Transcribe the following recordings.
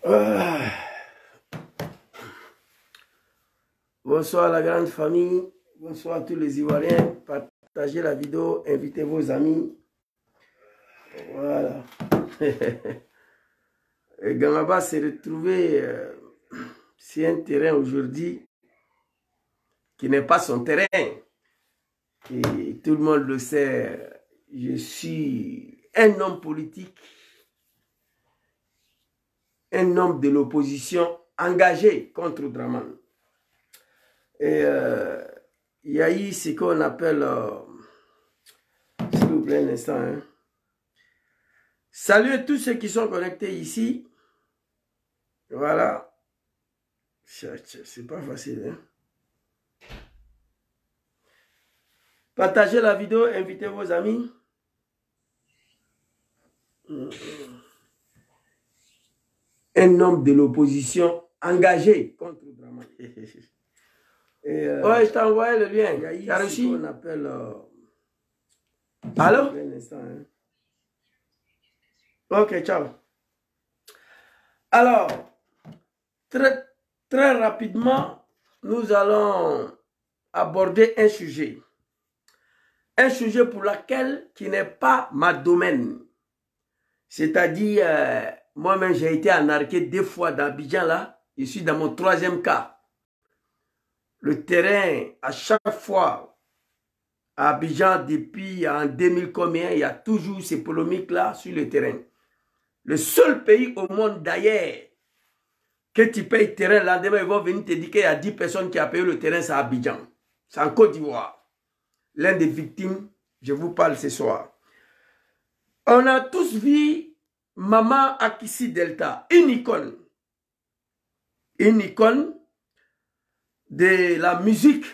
Ah. Bonsoir la grande famille, bonsoir à tous les Ivoiriens. Partagez la vidéo, invitez vos amis. Voilà. Gangaba s'est retrouvé sur un terrain aujourd'hui qui n'est pas son terrain. Et tout le monde le sait, je suis un homme politique, un homme de l'opposition engagé contre Draman. Et il y a eu ce qu'on appelle, s'il vous plaît un instant, hein. Salut à tous ceux qui sont connectés ici. Voilà. C'est pas facile, hein. Partagez la vidéo, invitez vos amis. Un homme de l'opposition engagé contre Draman. Ouais, je t'ai envoyé le lien. Il y a reçu ce qu'on appelle... Allô? Hein. Ok, ciao. Alors, très rapidement, nous allons aborder un sujet. Un sujet pour lequel qui n'est pas ma domaine. C'est-à-dire, moi-même, j'ai été arnaqué 2 fois dans Abidjan, là. Je suis dans mon 3e cas. Le terrain, à chaque fois, à Abidjan, depuis en 2000 combien, il y a toujours ces polémiques-là sur le terrain. Le seul pays au monde d'ailleurs que tu payes le terrain, là, demain, ils vont venir te dire qu'il y a 10 personnes qui ont payé le terrain, c'est à Abidjan. C'est en Côte d'Ivoire. L'un des victimes, je vous parle ce soir. On a tous vu Maman Akissi Delta, une icône. Une icône de la musique,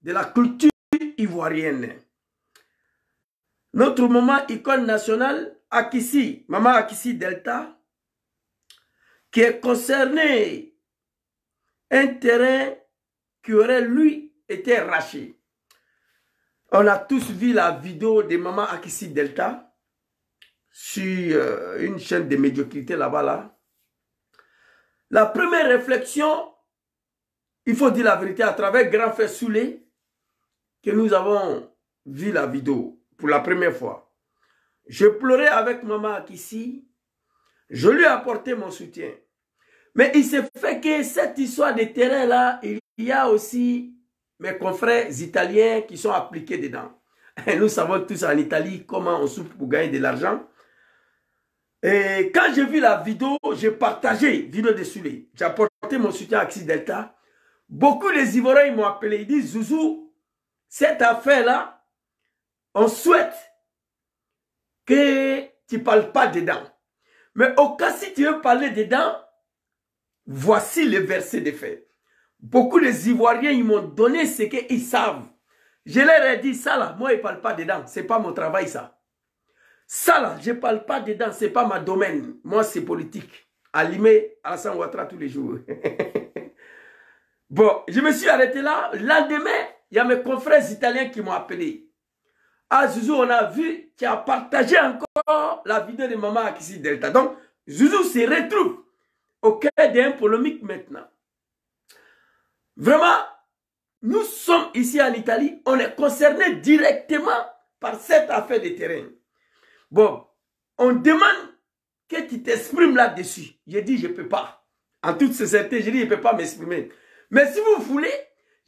de la culture ivoirienne. Notre maman icône nationale, Akissi, Maman Akissi Delta, qui est concerné un terrain qui aurait, lui, été arraché. On a tous vu la vidéo de Maman Akissi Delta sur une chaîne de médiocrité là-bas. Là. La première réflexion, il faut dire la vérité, à travers Grand Frère Soulé, que nous avons vu la vidéo pour la première fois. Je pleurais avec Maman Akissi, je lui ai apporté mon soutien. Mais il s'est fait que cette histoire de terrain-là, il y a aussi mes confrères italiens qui sont appliqués dedans. Et nous savons tous en Italie comment on souffre pour gagner de l'argent. Et quand j'ai vu la vidéo, j'ai partagé la vidéo de Soulé. J'ai apporté mon soutien à Akissi Delta. Beaucoup des Ivoiriens m'ont appelé, ils disent, Zouzou, cette affaire-là, on souhaite que tu ne parles pas dedans. Mais au cas si tu veux parler dedans, voici le verset des faits. Beaucoup des Ivoiriens, ils m'ont donné ce qu'ils savent. Je leur ai dit, ça là, moi, je ne parle pas dedans. Ce n'est pas mon travail, ça. Ça là, je ne parle pas dedans, ce n'est pas ma domaine. Moi, c'est politique. Alimé Alassane Ouattara tous les jours. Bon, je me suis arrêté là. Le lendemain, il y a mes confrères italiens qui m'ont appelé. Ah, Zouzou, on a vu, tu as partagé encore la vidéo de Maman Akissi Delta. Donc, Zouzou se retrouve au cœur d'un polémique maintenant. Vraiment, nous sommes ici en Italie, on est concerné directement par cette affaire de terrain. Bon, on demande que tu t'exprimes là-dessus. J'ai dit, je ne peux pas. En toute sincérité, j'ai dit, je ne peux pas m'exprimer. Mais si vous voulez,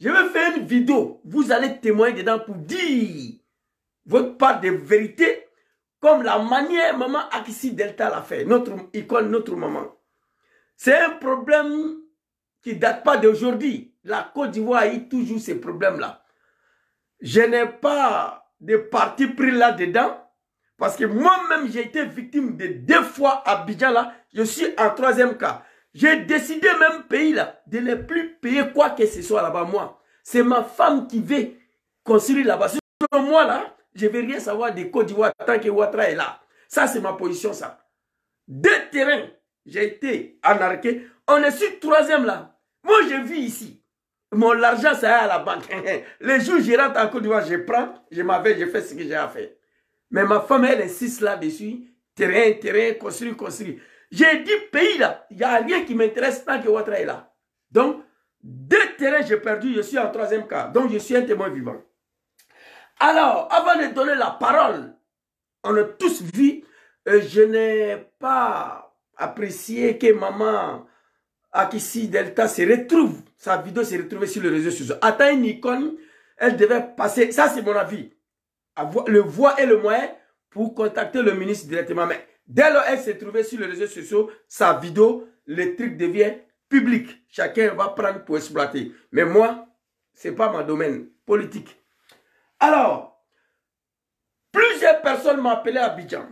je vais faire une vidéo. Vous allez témoigner dedans pour dire votre part de vérité, comme la manière Maman Akissi Delta l'a fait, notre icône, notre maman. C'est un problème qui ne date pas d'aujourd'hui. La Côte d'Ivoire a eu toujours ces problèmes-là. Je n'ai pas de parti pris là-dedans, parce que moi-même, j'ai été victime de 2 fois à Abidjan, là. Je suis en 3e cas. J'ai décidé même pays là de ne plus payer quoi que ce soit là-bas, moi. C'est ma femme qui veut construire là-bas. Sinon, moi là, je ne vais rien savoir des Côte d'Ivoire tant que Ouattara est là. Ça, c'est ma position, ça. 2 terrains, j'ai été arnaqué. On est sur 3e là. Moi, je vis ici. Mon argent, ça est à la banque. Les jours où je rentre en Côte d'Ivoire, je prends, je m'avais, je fais ce que j'ai à faire. Mais ma femme, elle insiste là-dessus. Terrain, construire. J'ai dit pays là, il n'y a rien qui m'intéresse tant que Ouattara est là. Donc, 2 terrains j'ai perdu, je suis en 3e cas. Donc, je suis un témoin vivant. Alors, avant de donner la parole, on a tous vu, je n'ai pas apprécié que maman Akissi Delta se retrouve, sa vidéo s'est retrouvée sur les réseaux sociaux. Attends une icône, elle devait passer, ça c'est mon avis, le voie et le moyen pour contacter le ministre directement. Mais dès lors elle s'est trouvée sur les réseaux sociaux, sa vidéo, le truc devient public. Chacun va prendre pour exploiter. Mais moi, ce n'est pas mon domaine politique. Alors, plusieurs personnes m'ont appelé à Abidjan.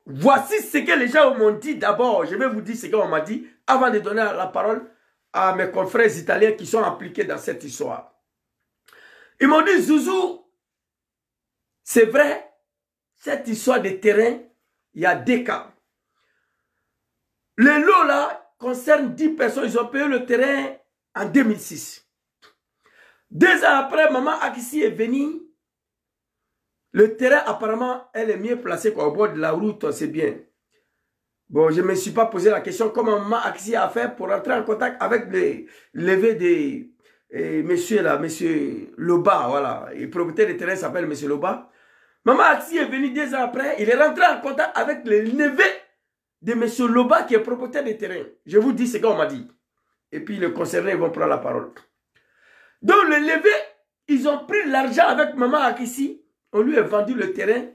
Voici ce que les gens m'ont dit d'abord. Je vais vous dire ce qu'on m'a dit avant de donner la parole à mes confrères italiens qui sont impliqués dans cette histoire. Ils m'ont dit, Zouzou, c'est vrai, cette histoire de terrain, il y a 2 cas. Le lot là concerne 10 personnes. Ils ont payé le terrain en 2006. 2 ans après, maman Akissi est venue. Le terrain, apparemment, elle est mieux placée au bord de la route, c'est bien. Bon, je ne me suis pas posé la question comment maman Akissi a fait pour entrer en contact avec les levées de monsieur là, monsieur Loba, voilà. Le propriétaire du terrain s'appelle monsieur Loba. Maman Akissi est venue 2 ans après, il est rentré en contact avec le neveu de monsieur Loba qui est propriétaire du terrain. Je vous dis ce qu'on m'a dit. Et puis les concernés vont prendre la parole. Donc les levés, ils ont pris l'argent avec maman Akissi. On lui a vendu le terrain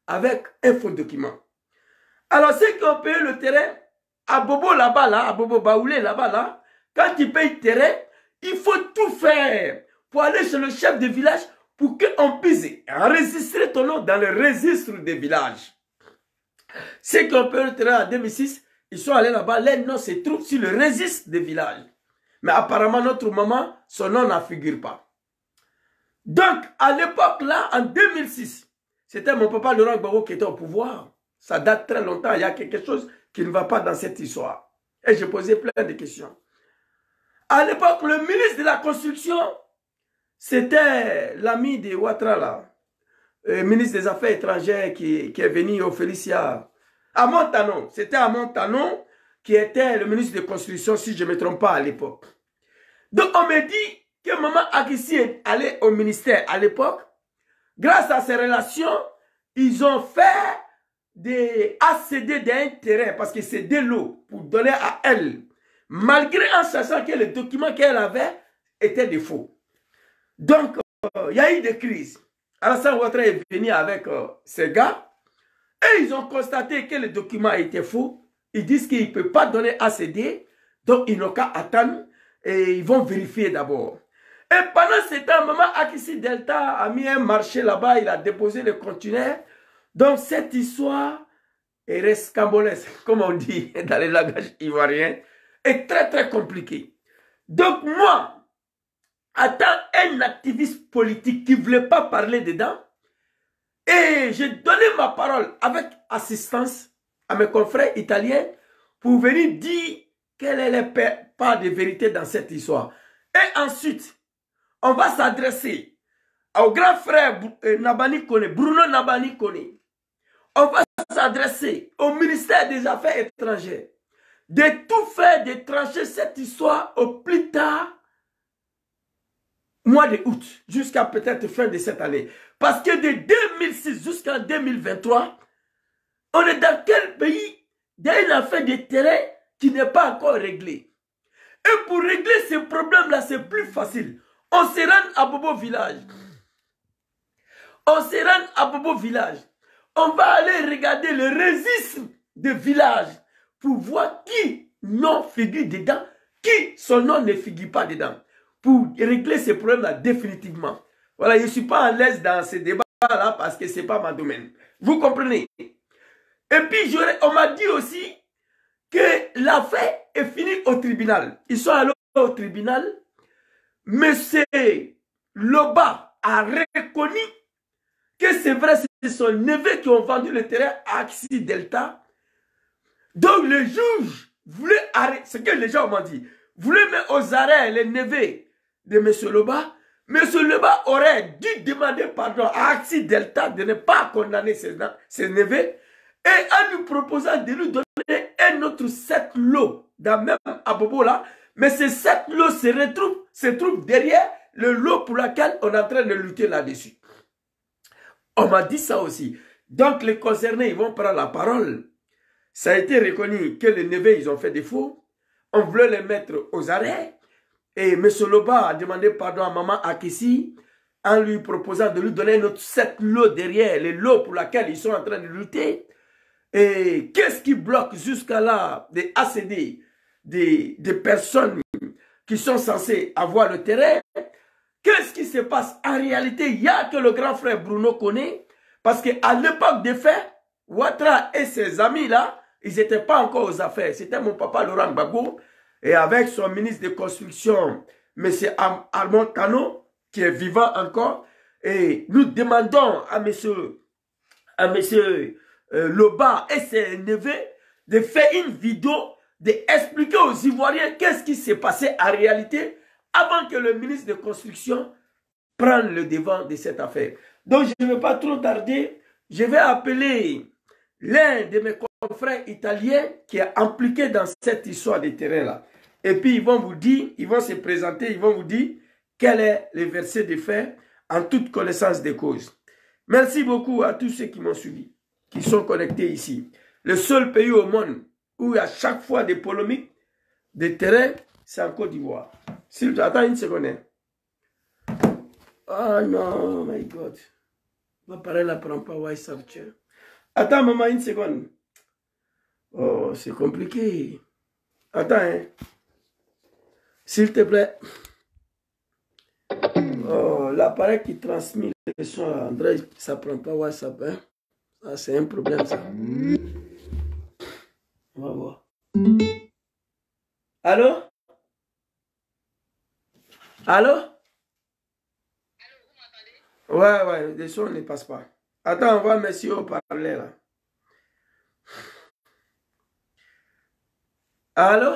avec un faux document. Alors, ceux qui ont payé le terrain, à Bobo là-bas, là, à Bobo Baoulé là-bas, là, quand tu payes le terrain, il faut tout faire pour aller chez le chef de village pour qu'on puisse enregistrer ton nom dans le registre des villages. Ceux qui ont payé le terrain en 2006, ils sont allés là-bas, leur nom se trouve sur le registre des villages. Mais apparemment, notre maman, son nom n'en figure pas. Donc, à l'époque là, en 2006, c'était mon papa Laurent Gbagbo qui était au pouvoir. Ça date très longtemps, il y a quelque chose qui ne va pas dans cette histoire. Et j'ai posé plein de questions. À l'époque, le ministre de la Construction, c'était l'ami de Ouattara là, le ministre des Affaires étrangères qui est venu au Félicia. À Montanon, c'était à Montanon qui était le ministre de la Construction, si je ne me trompe pas à l'époque. Donc, on me dit que maman Akissi est allée au ministère à l'époque. Grâce à ces relations, ils ont fait des ACD d'un terrain parce que c'est de l'eau pour donner à elle. Malgré en sachant que les documents qu'elle avait étaient des faux. Donc, il y a eu des crises. Alassane Ouattara est venu avec ces gars et ils ont constaté que les documents étaient faux. Ils disent qu'ils ne peuvent pas donner ACD, donc ils n'ont qu'à attendre et ils vont vérifier d'abord. Et pendant ce temps, maman Akissi Delta a mis un marché là-bas, il a déposé le conteneur. Donc cette histoire est rescamboleuse, comme on dit dans les langages ivoiriens, est très très compliquée. Donc moi, étant un activiste politique qui ne voulait pas parler dedans, et j'ai donné ma parole avec assistance à mes confrères italiens pour venir dire quelle est la part de vérité dans cette histoire. Et ensuite, on va s'adresser au grand frère Nabani Kone, Bruno Nabani Kone. On va s'adresser au ministère des Affaires étrangères de tout faire, de trancher cette histoire au plus tard mois d'août, jusqu'à peut-être fin de cette année. Parce que de 2006 jusqu'en 2023, on est dans quel pays? Il y a une affaire de terrain qui n'est pas encore réglée. Et pour régler ce problème-là, c'est plus facile. On se rend à Bobo Village. On se rend à Bobo Village. On va aller regarder le registre de village pour voir qui nom figure dedans, qui son nom ne figure pas dedans. Pour régler ce problème-là définitivement. Voilà, je ne suis pas à l'aise dans ce débat-là parce que ce n'est pas mon domaine. Vous comprenez? Et puis, on m'a dit aussi que l'affaire est finie au tribunal. Ils sont allés au tribunal. Monsieur Loba a reconnu que c'est vrai, c'est son neveu qui ont vendu le terrain à Akissi Delta. Donc le juge voulait arrêter, ce que les gens m'ont dit, voulait mettre aux arrêts les neveux de M. Loba. M. Loba aurait dû demander pardon à Akissi Delta de ne pas condamner ses neveux et en lui proposant de lui donner un autre 7 lots dans même Abobo là, mais ces 7 lots se trouvent derrière le lot pour lequel on est en train de lutter là-dessus. On m'a dit ça aussi. Donc les concernés, ils vont prendre la parole. Ça a été reconnu que les neveux, ils ont fait défaut. On voulait les mettre aux arrêts. Et M. Loba a demandé pardon à Maman Akessi en lui proposant de lui donner notre 7 lots derrière, les lots pour lesquels ils sont en train de lutter. Et qu'est-ce qui bloque jusqu'à là des ACD, des personnes qui sont censées avoir le terrain? Qu'est-ce qui se passe? En réalité, il n'y a que le grand frère Bruno connaît. Parce qu'à l'époque des faits, Ouattara et ses amis là, ils n'étaient pas encore aux affaires. C'était mon papa Laurent Gbagbo. Et avec son ministre de construction, M. Armand Kano, qui est vivant encore. Et nous demandons à M. Loba et ses neveux de faire une vidéo, d'expliquer aux Ivoiriens qu'est-ce qui s'est passé en réalité avant que le ministre de construction prenne le devant de cette affaire. Donc je ne vais pas trop tarder, je vais appeler l'un de mes confrères italiens qui est impliqué dans cette histoire de terrain-là. Et puis ils vont vous dire, ils vont se présenter, ils vont vous dire quel est le verset de fait en toute connaissance des causes. Merci beaucoup à tous ceux qui m'ont suivi, qui sont connectés ici. Le seul pays au monde où il y a chaque fois des polémiques de terrain, c'est en Côte d'Ivoire. Attends une seconde. Oh non, my God. Ma parole ne prend pas WhatsApp. Attends, maman, une seconde. Oh, c'est compliqué. Attends, hein. S'il te plaît. Oh, l'appareil qui transmet le son à André, ça ne prend pas WhatsApp. Hein. Ah, c'est un problème, ça. On va voir. Allô? Allô? Ouais, le son ne passe pas. Attends, on va monsieur parler là. Allô?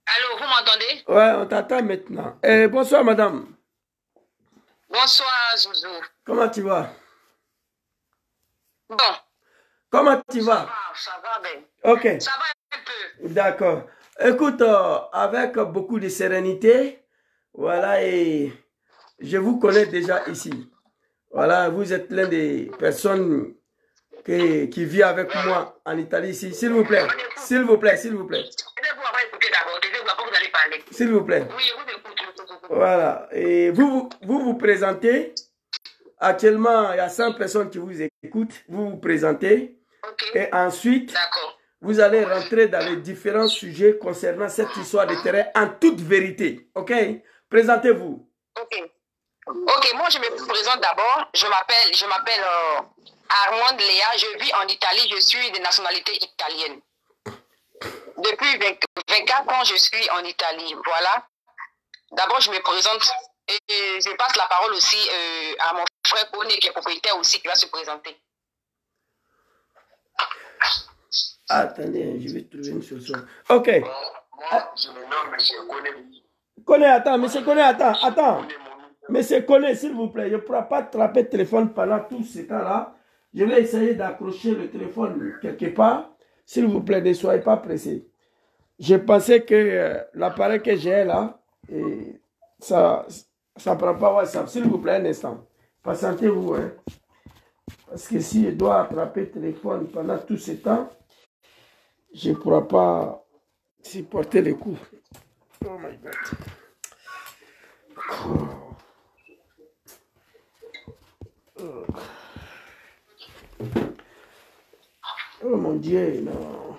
Allô, vous m'entendez? Ouais, on t'attend maintenant. Bonsoir, madame. Bonsoir, Zouzou. Comment tu vas? Bon. Comment tu vas? Ça va bien. Ok. Ça va un peu. D'accord. Écoute, avec beaucoup de sérénité, voilà, et je vous connais déjà ici. Voilà, vous êtes l'un des personnes qui vit avec moi en Italie ici. S'il vous plaît, s'il vous plaît, s'il vous plaît. Je vais vous écouter d'abord. Je vais voir vous allez parler. S'il vous plaît. Oui, je vous écoute. Voilà. Et vous présentez. Actuellement, il y a 100 personnes qui vous écoutent. Vous vous présentez. Ok. Et ensuite, vous allez rentrer dans les différents sujets concernant cette histoire de terrain en toute vérité. OK? Présentez-vous. Ok, moi je me présente d'abord. Je m'appelle Armand Léa. Je vis en Italie. Je suis de nationalité italienne. Depuis 24 ans, je suis en Italie. Voilà. D'abord, je me présente et je passe la parole aussi à mon frère Koné qui est propriétaire aussi qui va se présenter. Attendez, je vais trouver une solution. Ok. Moi, je me nomme M. Koné. Koné, attends, monsieur Koné, attends. Monsieur Koné, s'il vous plaît, je ne pourrai pas attraper le téléphone pendant tout ce temps-là. Je vais essayer d'accrocher le téléphone quelque part. S'il vous plaît, ne soyez pas pressé. Je pensais que l'appareil que j'ai là, et ça ne prend pas WhatsApp. S'il vous plaît, un instant. Patientez-vous. Hein. Parce que si je dois attraper le téléphone pendant tout ce temps, je ne pourrai pas supporter les coups. Oh my God. Oh mon Dieu, non.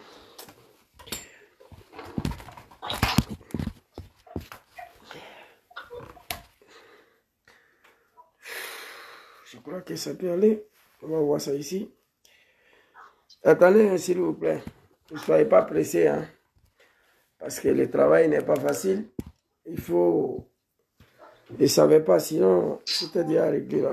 Je crois que ça peut aller. On va voir ça ici. Attendez, s'il vous plaît. Ne soyez pas pressés. Hein, parce que le travail n'est pas facile. Il faut... Je ne savais pas, sinon c'était déjà réglé là.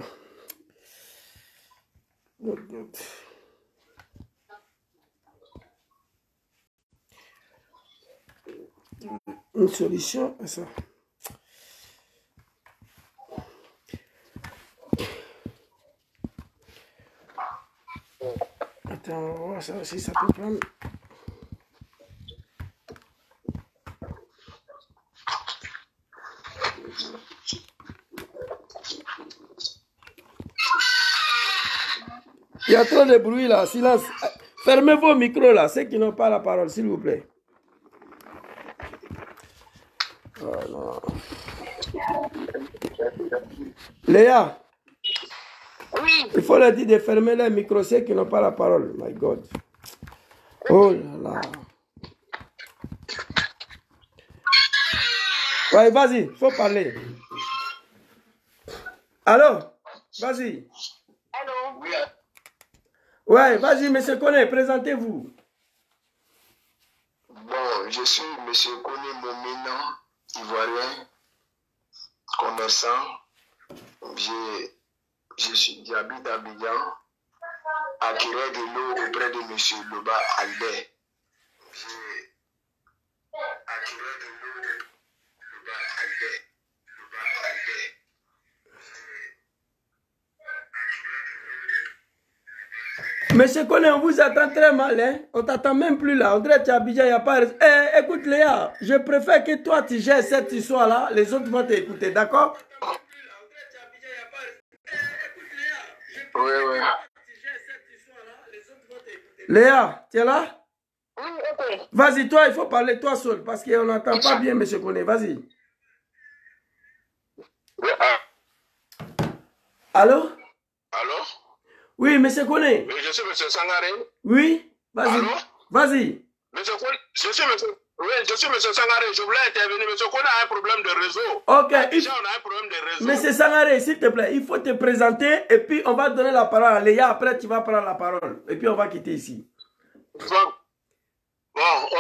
Une solution à ça. Attends, on va voir ça aussi, ça peut prendre. Il y a trop de bruit là, silence. Fermez vos micros là, ceux qui n'ont pas la parole, s'il vous plaît. Oh non. Léa. Oui. Il faut leur dire de fermer les micros, ceux qui n'ont pas la parole. My God. Oh là là. Ouais, vas-y, il faut parler. Allô? Vas-y. Allô? Ouais, vas-y, monsieur Koné, présentez-vous. Bon, je suis monsieur Koné Momina, ivoirien, commerçant. J'habite à Abidjan, acquéreur de l'eau auprès de monsieur Loba Albert. Acquéreur de l'eau Loba Albert. Monsieur Koné, on vous attend très mal, hein? On t'attend même plus là. On dirait que tu es à Abidjan, il n'y a pas... écoute Léa, je préfère que toi tu gères cette histoire-là, les autres vont t'écouter, d'accord? Oui, oui. Léa, tu es là? Oui, ok. Vas-y, toi, il faut parler toi seul, parce qu'on n'entend pas bien, monsieur Koné, vas-y. Oui, Allô? allô? Oui, monsieur Koné. Oui, je suis monsieur Sangaré. Oui, vas-y. Allô? Vas-y. Monsieur Koné, je suis monsieur Sangaré. Je voulais intervenir. Monsieur Koné a un problème de réseau. Ok. Déjà, on a un problème de réseau. Monsieur Sangaré, s'il te plaît, il faut te présenter et puis on va donner la parole à Léa. Après, tu vas prendre la parole. Et puis, on va quitter ici. Bon,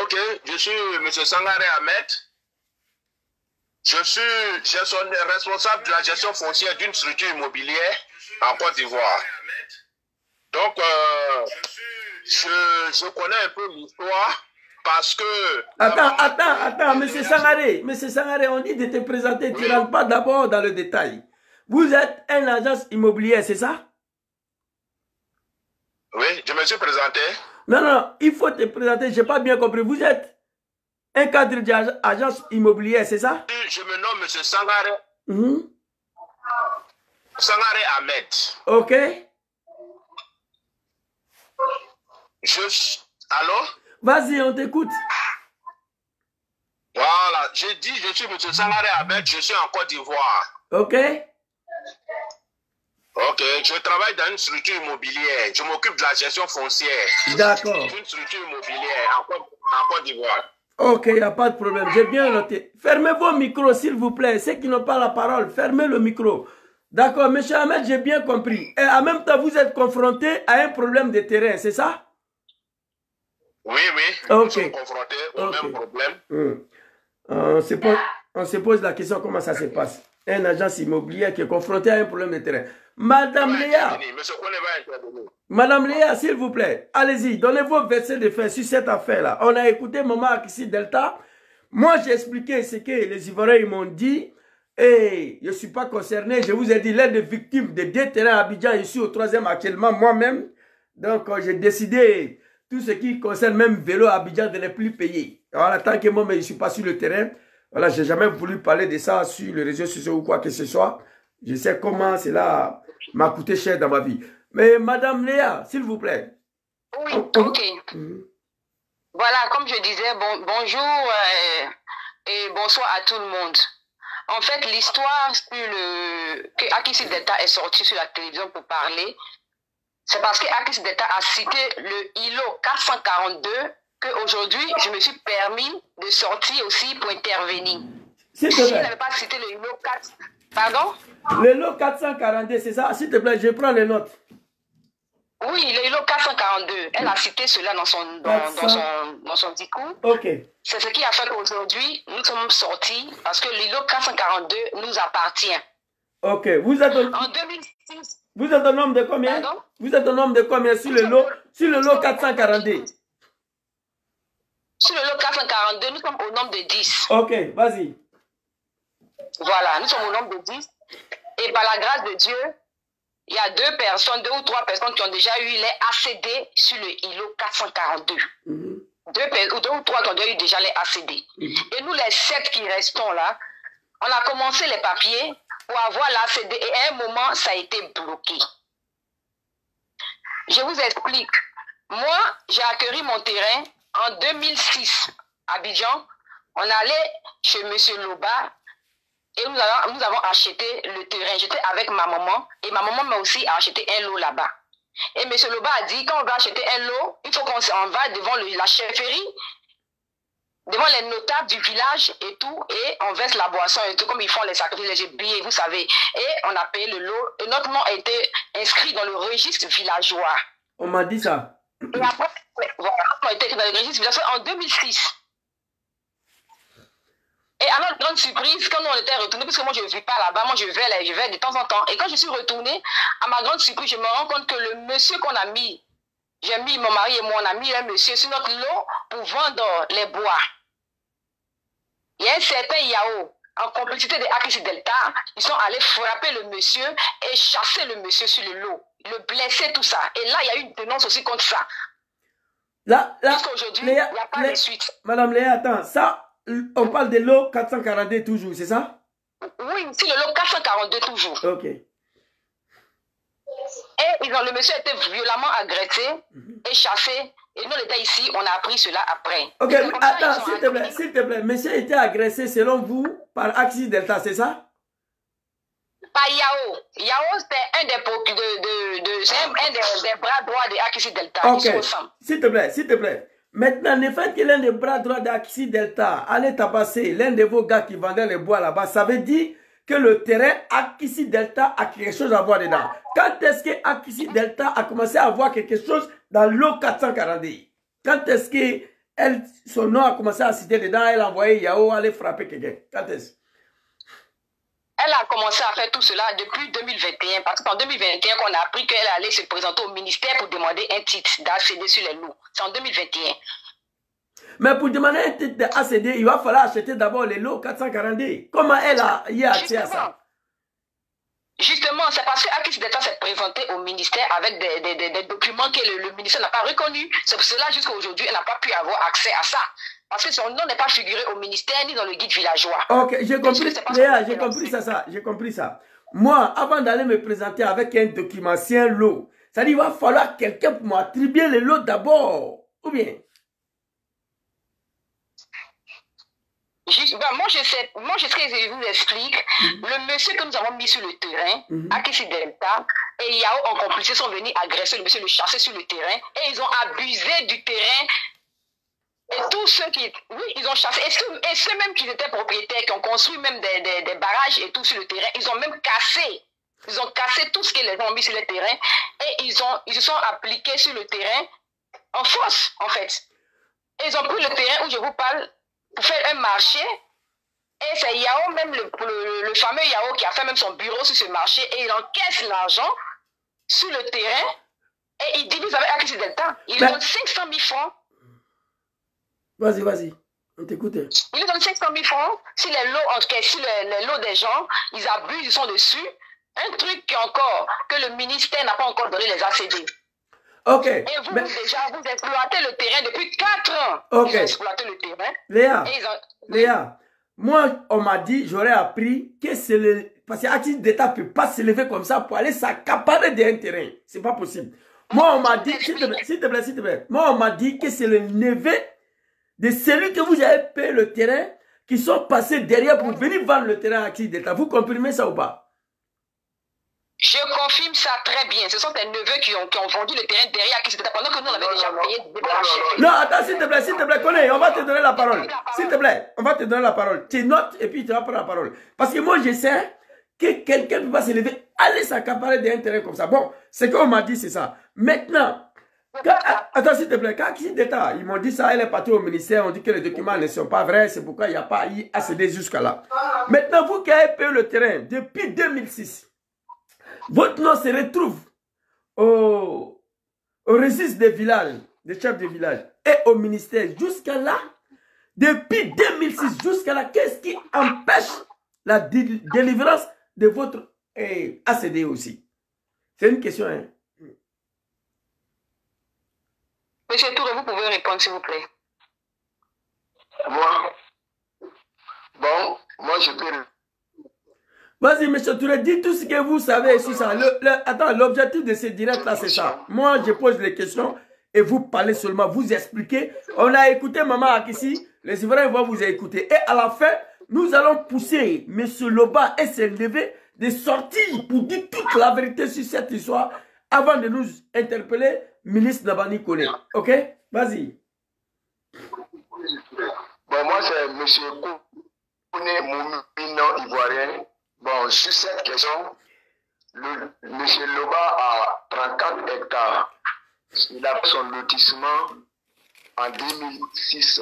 ok. Je suis monsieur Sangaré Ahmed. Je suis responsable de la gestion foncière d'une structure immobilière en Côte d'Ivoire. Donc, je connais un peu l'histoire parce que... Attends, monsieur Sangaré. Monsieur Sangaré, on dit de te présenter. Tu ne rentres pas d'abord dans le détail. Vous êtes une agence immobilière, c'est ça? Oui, je me suis présenté. Non, il faut te présenter. Je n'ai pas bien compris. Vous êtes un cadre d'agence immobilière, c'est ça? Je me nomme monsieur Sangaré. Sangaré Ahmed. Ok. Allô? Vas-y, on t'écoute. Voilà, j'ai dit je suis monsieur Sangaré Ahmed, je suis en Côte d'Ivoire. Ok. Ok, je travaille dans une structure immobilière. Je m'occupe de la gestion foncière. D'accord. Une structure immobilière en Côte d'Ivoire. Ok, il n'y a pas de problème. J'ai bien noté. Fermez vos micros, s'il vous plaît. Ceux qui n'ont pas la parole, fermez le micro. D'accord, monsieur Ahmed, j'ai bien compris. Et en même temps, vous êtes confronté à un problème de terrain, c'est ça? Oui, oui. Ok. Nous sommes confrontés au même problème. On se pose la question comment ça se passe. Un agence immobilière qui est confronté à un problème de terrain. Madame Léa. Madame Léa, s'il vous plaît, allez-y, donnez vos versets de fait sur cette affaire-là. On a écouté Maman Akissi Delta. Moi, j'ai expliqué ce que les Ivoiriens m'ont dit. Et je ne suis pas concerné. Je vous ai dit, l'un des victimes de 2 terrains à Abidjan, je suis au 3e actuellement moi-même. Donc, j'ai décidé, tout ce qui concerne même vélo à Abidjan, de ne plus payer. Voilà, tant que moi, je ne suis pas sur le terrain. Voilà, je n'ai jamais voulu parler de ça sur les réseaux sociaux ou quoi que ce soit. Je sais comment cela m'a coûté cher dans ma vie. Mais Madame Léa, s'il vous plaît. Oui, ok. Voilà, comme je disais, bonjour et bonsoir à tout le monde. En fait, l'histoire que Akissi Delta est sorti sur la télévision pour parler, c'est parce que Akissi Delta a cité le ILO 442 qu'aujourd'hui, je me suis permis de sortir aussi pour intervenir. S'il te Si je plaît. n'avais pas cité le ILO 4... Pardon? Le lot 442, c'est ça? S'il te plaît, je prends les notes. Oui, le ILO 442. Elle a cité cela dans son discours. Ok. C'est ce qui a fait qu'aujourd'hui, nous sommes sortis parce que l'ILO 442 nous appartient. Ok. Vous êtes En 2006... Vous êtes un nombre de combien? Pardon? Vous êtes un nombre de combien sur le lot 442? Sur le lot 442, nous sommes au nombre de 10. Ok, vas-y. Voilà, nous sommes au nombre de 10. Et par la grâce de Dieu, il y a 2 ou 3 personnes qui ont déjà eu les ACD sur le ILO 442. 2 ou 3 qui ont déjà eu les ACD. Et nous, les 7 qui restons là, On a commencé les papiers pour avoir l'ACD et à un moment, ça a été bloqué. Je vous explique. Moi, j'ai acquis mon terrain en 2006 à Abidjan. On allait chez M. Loba et nous avons acheté le terrain. J'étais avec ma maman et ma maman m'a aussi acheté un lot là-bas. Et M. Loba a dit, quand on va acheter un lot, il faut qu'on va devant la chefferie, devant les notables du village et tout, et on verse la boisson et tout, comme ils font les sacrifices, les billets, vous savez. Et on a payé le lot, et notre nom a été inscrit dans le registre villageois. On m'a dit ça. Et après, voilà, on a été écrit dans le registre villageois en 2006. Et à notre grande surprise, quand nous on était retournés, parce que moi je ne vis pas là-bas, moi je vais de temps en temps. Et quand je suis retournée, à ma grande surprise, je me rends compte que le monsieur qu'on a mis, j'ai mis mon mari et moi, on a mis un monsieur sur notre lot pour vendre les bois. Il y a un certain Yao, en complicité de Akissi Delta, ils sont allés frapper le monsieur et chasser le monsieur sur le lot, le blesser, tout ça. Et là, il y a eu une dénonce aussi contre ça. Là, jusqu'aujourd'hui, il n'y a pas de suite. Madame Léa, attends, ça, on parle de l'eau 442 toujours, c'est ça? Oui, c'est le lot 442 toujours. Ok. Et le monsieur a été violemment agressé et chassé. Et nous, l'état ici, on a appris cela après. Ok, attends, s'il te plaît. Monsieur était agressé, selon vous, par Akissi Delta, c'est ça? Par Yao. Yao, c'était un des bras droits de Akissi Delta. Ok, s'il te plaît. Maintenant, le fait que l'un des bras droits d'Akissi Delta allait tabasser l'un de vos gars qui vendait les bois là-bas, ça veut dire que le terrain Akissi Delta a quelque chose à voir dedans. Quand est-ce que Akissi Delta a commencé à voir quelque chose dans l'eau 442? Quand est-ce que son nom a commencé à citer dedans, elle a envoyé Yao aller frapper quelqu'un? Quand est-ce? Elle a commencé à faire tout cela depuis 2021, parce qu'en 2021 qu'on a appris qu'elle allait se présenter au ministère pour demander un titre d'ACD sur les lots. C'est en 2021. Mais pour demander un titre d'ACD, il va falloir acheter d'abord les lots 442. Comment elle a accès à ça? Justement, c'est parce que Akissi Delta s'est présenté au ministère avec des documents que le ministère n'a pas reconnus. C'est pour cela jusqu'à aujourd'hui, elle n'a pas pu avoir accès à ça. Parce que son nom n'est pas figuré au ministère ni dans le guide villageois. Ok, j'ai compris, Léa, j'ai compris ça, j'ai compris ça. Moi, avant d'aller me présenter avec un document, c'est un lot. Ça dit, il va falloir quelqu'un pour m'attribuer le lot d'abord. Ou bien? Moi, je sais que je vous explique. Le monsieur que nous avons mis sur le terrain, Akissi Delta, et Yao en complicité sont venus agresser le monsieur, le chasser sur le terrain, et ils ont abusé du terrain. Et tous ceux qui... Oui, ils ont chassé. Et ceux même qui étaient propriétaires, qui ont construit même des barrages et tout sur le terrain, ils ont même cassé. Ils ont cassé tout ce que les gens ont mis sur le terrain, et ils se sont appliqués sur le terrain en force, en fait. Et ils ont pris le terrain où je vous parle, pour faire un marché, et c'est Yao, même le fameux Yao qui a fait même son bureau sur ce marché, et il encaisse l'argent sur le terrain, et il divise avec Akissi Delta. Il donne 500 000 francs. Vas-y, on t'écoute. Il donne 500 000 francs sur les lots encaissés, sur les lots des gens, ils abusent, ils sont dessus. Un truc que le ministère n'a pas encore donné les ACD. Ok. Et vous, déjà, vous exploitez le terrain depuis 4 ans. Ok. Ils ont exploité le terrain. Léa, moi, on m'a dit, j'aurais appris que c'est le... Parce que Akissi Delta ne peut pas se lever comme ça pour aller s'accaparer d'un terrain. C'est pas possible. Moi, on m'a dit, s'il te plaît. Moi, on m'a dit que c'est le neveu de celui que vous avez payé le terrain qui sont passés derrière pour venir vendre le terrain à Akissi Delta. Vous comprenez ça ou pas? Je confirme ça très bien. Ce sont tes neveux qui ont vendu le terrain derrière Akissi Delta pendant que nous on avait déjà payé. Non, attends, s'il te plaît, connais, on va te donner la parole. S'il te plaît, on va te donner la parole. Tu notes et puis tu vas prendre la parole. Parce que moi, je sais que quelqu'un ne peut pas se lever, aller s'accaparer d'un terrain comme ça. Bon, ce qu'on m'a dit, c'est ça. Maintenant, attends, s'il te plaît, quand Akissi Delta, ils m'ont dit ça, elle est partie au ministère, on dit que les documents ne sont pas vrais, c'est pourquoi il n'y a pas eu ACD jusqu'à là. Maintenant, vous qui avez payé le terrain depuis 2006, votre nom se retrouve au registre des villages, des chefs de village et au ministère. Jusqu'à là, depuis 2006, jusqu'à là, qu'est-ce qui empêche la délivrance de votre ACD aussi? C'est une question, hein? Monsieur Touré, vous pouvez répondre, s'il vous plaît. Moi, je peux Vas-y, M. Touré, dis tout ce que vous savez sur ça. Attends, l'objectif de ce direct-là, c'est ça. Moi, je pose les questions et vous parlez seulement, vous expliquez. On a écouté Maman Akissi, les Ivoiriens vont vous écouter. Et à la fin, nous allons pousser M. Loba et s'élever de sortir pour dire toute la vérité sur cette histoire avant de nous interpeller, ministre Nabani Kone. Ok? Vas-y. Bon, moi, c'est M. Kone Moumino Ivoirien. Bon, sur cette question, M. Loba a 34 hectares. Il a son lotissement en 2006.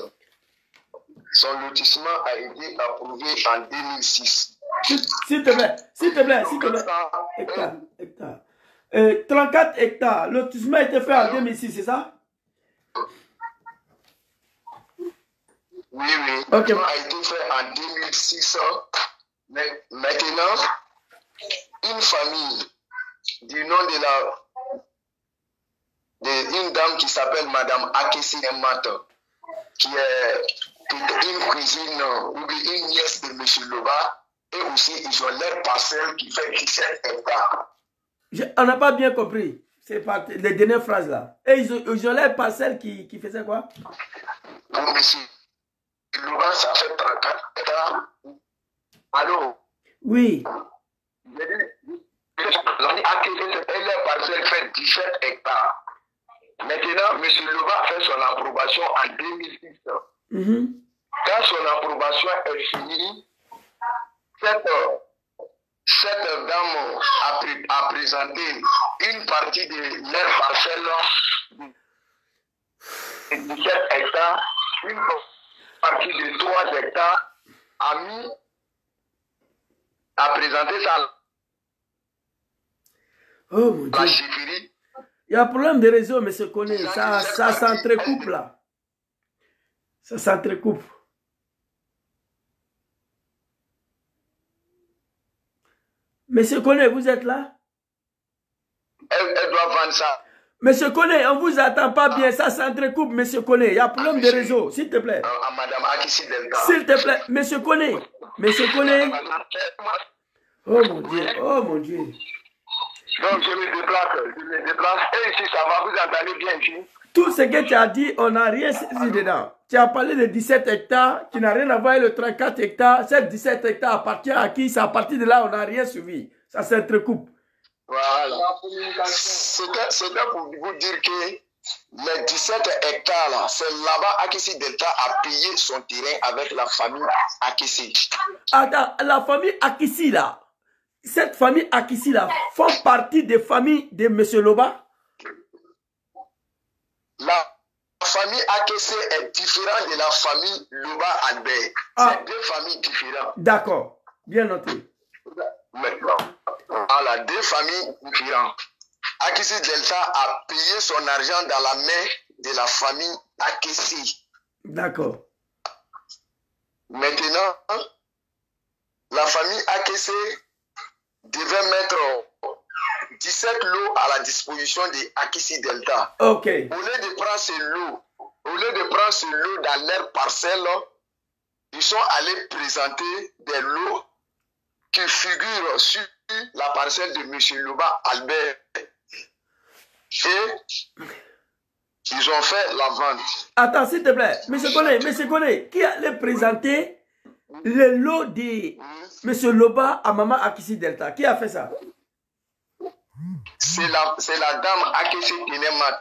Son lotissement a été approuvé en 2006. S'il te plaît. Hectares. 34 hectares. Le lotissement a été fait en 2006, c'est ça? Oui. Le lotissement a été fait en 2006. Mais maintenant, une famille du nom d'une dame qui s'appelle Madame Akissi Mata, qui est une cousine ou une nièce de M. Loba, et aussi ils ont leur parcelle qui fait 17 hectares. On n'a pas bien compris. C'est les dernières phrases là. Et ils ont leur parcelle qui faisait quoi? Pour M. Loba, ça fait 34 hectares. Allô? Oui. Et leur parcelle fait 17 hectares. Maintenant, M. Loba fait son approbation en 2006. Quand son approbation est finie, cette dame a présenté une partie de leur parcelle de 17 hectares, une partie de 3 hectares, a présenté ça. Oh mon Dieu. Il y a un problème de réseau, mais c'est connu. Ça s'entrecoupe là. Ça s'entrecoupe. Monsieur Koné, vous êtes là? Elle doit vendre ça. Monsieur Koné, on vous attend pas bien, ça s'entrecoupe, Monsieur Koné. Il y a un problème de réseau, s'il te plaît. À Madame Akissi Delta. S'il te plaît, Monsieur Koné. Monsieur Koné. Oh mon Dieu, oh mon Dieu. Donc je me déplace. Et ici, ça va, vous entendez bien ici? Tout ce que tu as dit, on n'a rien saisi dedans. Tu as parlé de 17 hectares, qui n'a rien à voir avec le 34 hectares. Ces 17 hectares appartient à qui? C'est à partir de là, on n'a rien suivi. Ça s'entrecoupe. Voilà. C'était pour vous dire que les 17 hectares, là, c'est là-bas Akissi Delta a payé son terrain avec la famille Akissi. Attends, la famille Akissi, là, cette famille Akissi, là, font partie des familles de M. Loba? La famille Akissi est différente de la famille Loba Albert. C'est deux familles différentes. D'accord, bien noté. Maintenant, voilà, deux familles différentes. Akissi Delta a payé son argent dans la main de la famille Akissi. D'accord. Maintenant, la famille Akissi devait mettre 17 lots à la disposition de Akissi Delta. Ok. Au lieu de prendre ce lot dans leur parcelle, ils sont allés présenter des lots qui figurent sur la parcelle de M. Loba Albert. Et ils ont fait la vente. Attends, s'il te plaît. Monsieur Koné, qui allait présenter le lot de M. Loba à Maman Akissi Delta? Qui a fait ça? C'est la dame Akissi Tenemat.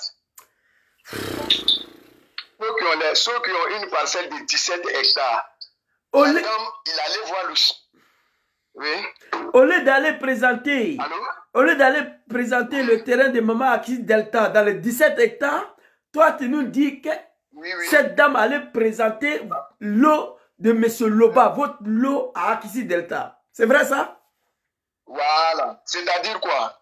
Ceux qui ont une parcelle de 17 hectares. La dame, il allait voir le... Oui. Au lieu d'aller présenter... Allô? Au lieu d'aller présenter le terrain de Maman Akissi Delta dans les 17 hectares, toi, tu nous dis que cette dame allait présenter l'eau de M. Loba, votre lot à Akissi Delta. C'est vrai ça? Voilà. C'est-à-dire quoi?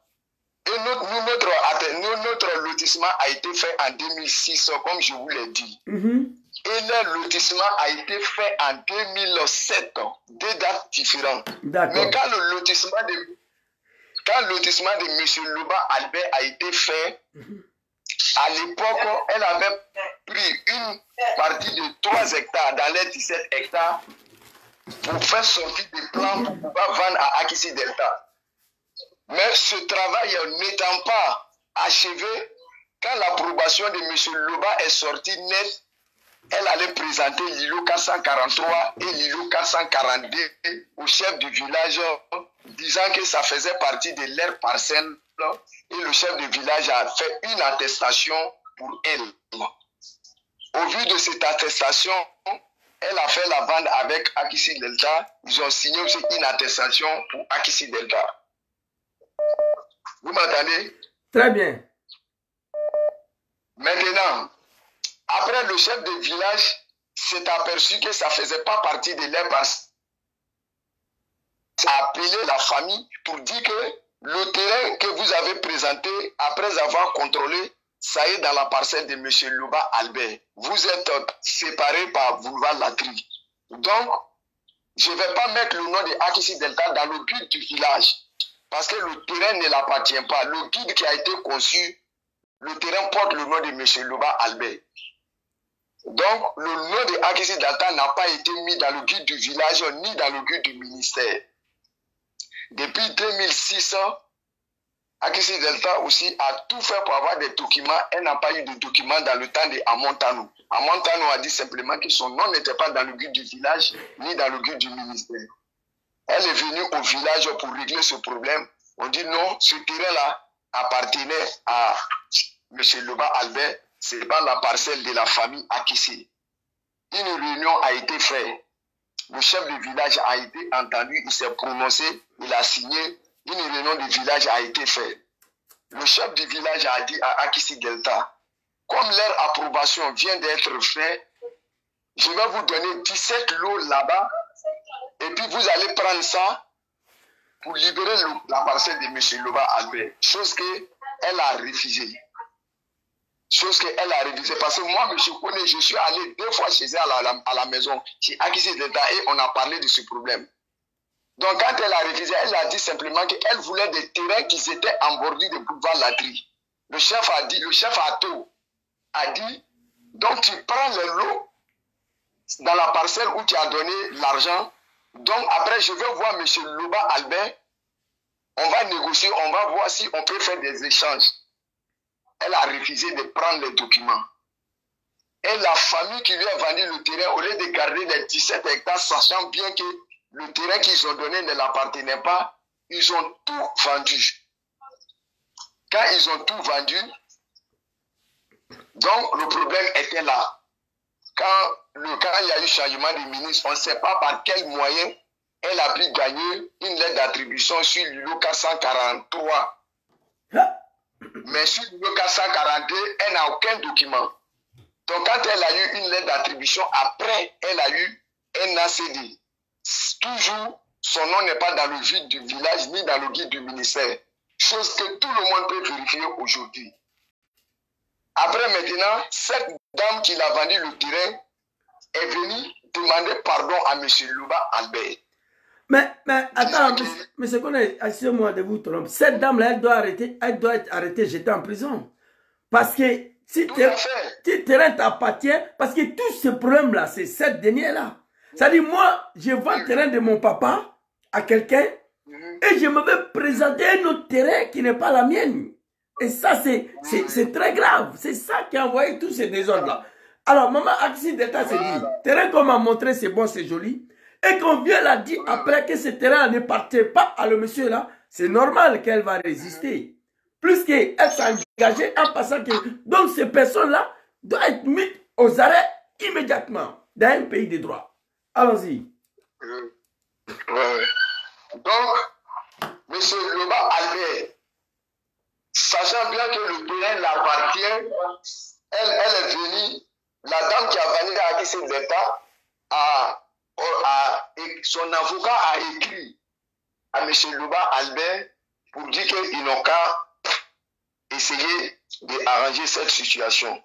Et notre lotissement a été fait en 2006, comme je vous l'ai dit. Et le lotissement a été fait en 2007, deux dates différentes. Mais quand le lotissement de M. Loba Albert a été fait, à l'époque, elle avait pris une partie de 3 hectares dans les 17 hectares pour faire sortir des plans pour pouvoir vendre à Akissi Delta. Mais ce travail n'étant pas achevé, quand l'approbation de M. Loba est sortie nette, elle allait présenter l'îlot 443 et l'îlot 442 au chef du village, disant que ça faisait partie de leur parcelle. Et le chef du village a fait une attestation pour elle. Au vu de cette attestation, elle a fait la vente avec Akissi Delta. Ils ont signé aussi une attestation pour Akissi Delta. Vous m'entendez? Très bien. Maintenant, après le chef de village s'est aperçu que ça ne faisait pas partie de leur parcelle. Il a appelé la famille pour dire que le terrain que vous avez présenté, après avoir contrôlé, ça est dans la parcelle de M. Loba Albert. Vous êtes séparés par boulevard Latry. Donc, je ne vais pas mettre le nom de Akissi Delta dans le guide du village. Parce que le terrain ne l'appartient pas. Le guide qui a été conçu, le terrain porte le nom de M. Loba Albert. Donc, le nom de Akissi Delta n'a pas été mis dans le guide du village ni dans le guide du ministère. Depuis 2006, Akissi Delta aussi a tout fait pour avoir des documents. Elle n'a pas eu de documents dans le temps de Amontano. Amontano a dit simplement que son nom n'était pas dans le guide du village ni dans le guide du ministère. Elle est venue au village pour régler ce problème. On dit non, ce terrain-là appartenait à M. Loba Albert. Ce n'est pas la parcelle de la famille Akissi. Une réunion a été faite. Le chef du village a été entendu, il s'est prononcé, il a signé. Une réunion du village a été faite. Le chef du village a dit à Akissi Delta, comme leur approbation vient d'être faite, je vais vous donner 17 lots là-bas et puis vous allez prendre ça pour libérer la parcelle de M. Loba Albert. Chose qu'elle a refusée. Parce que moi, je connais, je suis allé 2 fois chez elle à la maison, chez Akissi Delta, et on a parlé de ce problème. Donc, quand elle a refusé, elle a dit simplement qu'elle voulait des terrains qui étaient en bordure de boulevard Latry. Le chef Ato a dit, donc tu prends le lot dans la parcelle où tu as donné l'argent. Donc, après, je vais voir M. Loba Albert. On va négocier, on va voir si on peut faire des échanges. Elle a refusé de prendre les documents. Et la famille qui lui a vendu le terrain, au lieu de garder les 17 hectares, sachant bien que le terrain qu'ils ont donné ne l'appartenait pas, ils ont tout vendu. Quand ils ont tout vendu, donc le problème était là. Quand il y a eu changement de ministre, on ne sait pas par quel moyen elle a pu gagner une lettre d'attribution sur l'îlot 443. Mais sur l'îlot 442, elle n'a aucun document. Donc quand elle a eu une lettre d'attribution, après elle a eu un ACD. Toujours, son nom n'est pas dans le guide du village ni dans le guide du ministère. Chose que tout le monde peut vérifier aujourd'hui. Après maintenant, cette dame qui l'a vendu le terrain est venue demander pardon à M. Loba Albert. Mais attends, monsieur Koné, asseyez-moi de vous tromper. Cette dame-là, elle doit être arrêtée, jetée en prison. Parce que si terrain t'appartient, parce que tout ce problème-là, c'est cette dernière-là. C'est-à-dire, moi, je vends le terrain de mon papa à quelqu'un et je me vais présenter un autre terrain qui n'est pas la mienne. Et ça, c'est très grave. C'est ça qui a envoyé tous ces désordres-là. Alors, maman Akissi Delta s'est dit, terrain qu'on m'a montré, c'est bon, c'est joli. Et qu'on vient la dire après que ce terrain ne partait pas à le monsieur là, c'est normal qu'elle va résister. Plus qu'elle s'est engagée en passant que... Donc, ces personnes-là doivent être mises aux arrêts immédiatement dans un pays de droit. Allons-y. Ouais. Donc, M. Loba Albert, sachant bien que le terrain l'appartient, elle est venue, la dame qui a venu à Akissi Delta, son avocat a écrit à M. Loba Albert pour dire qu'ils n'ont qu'à essayer d'arranger cette situation.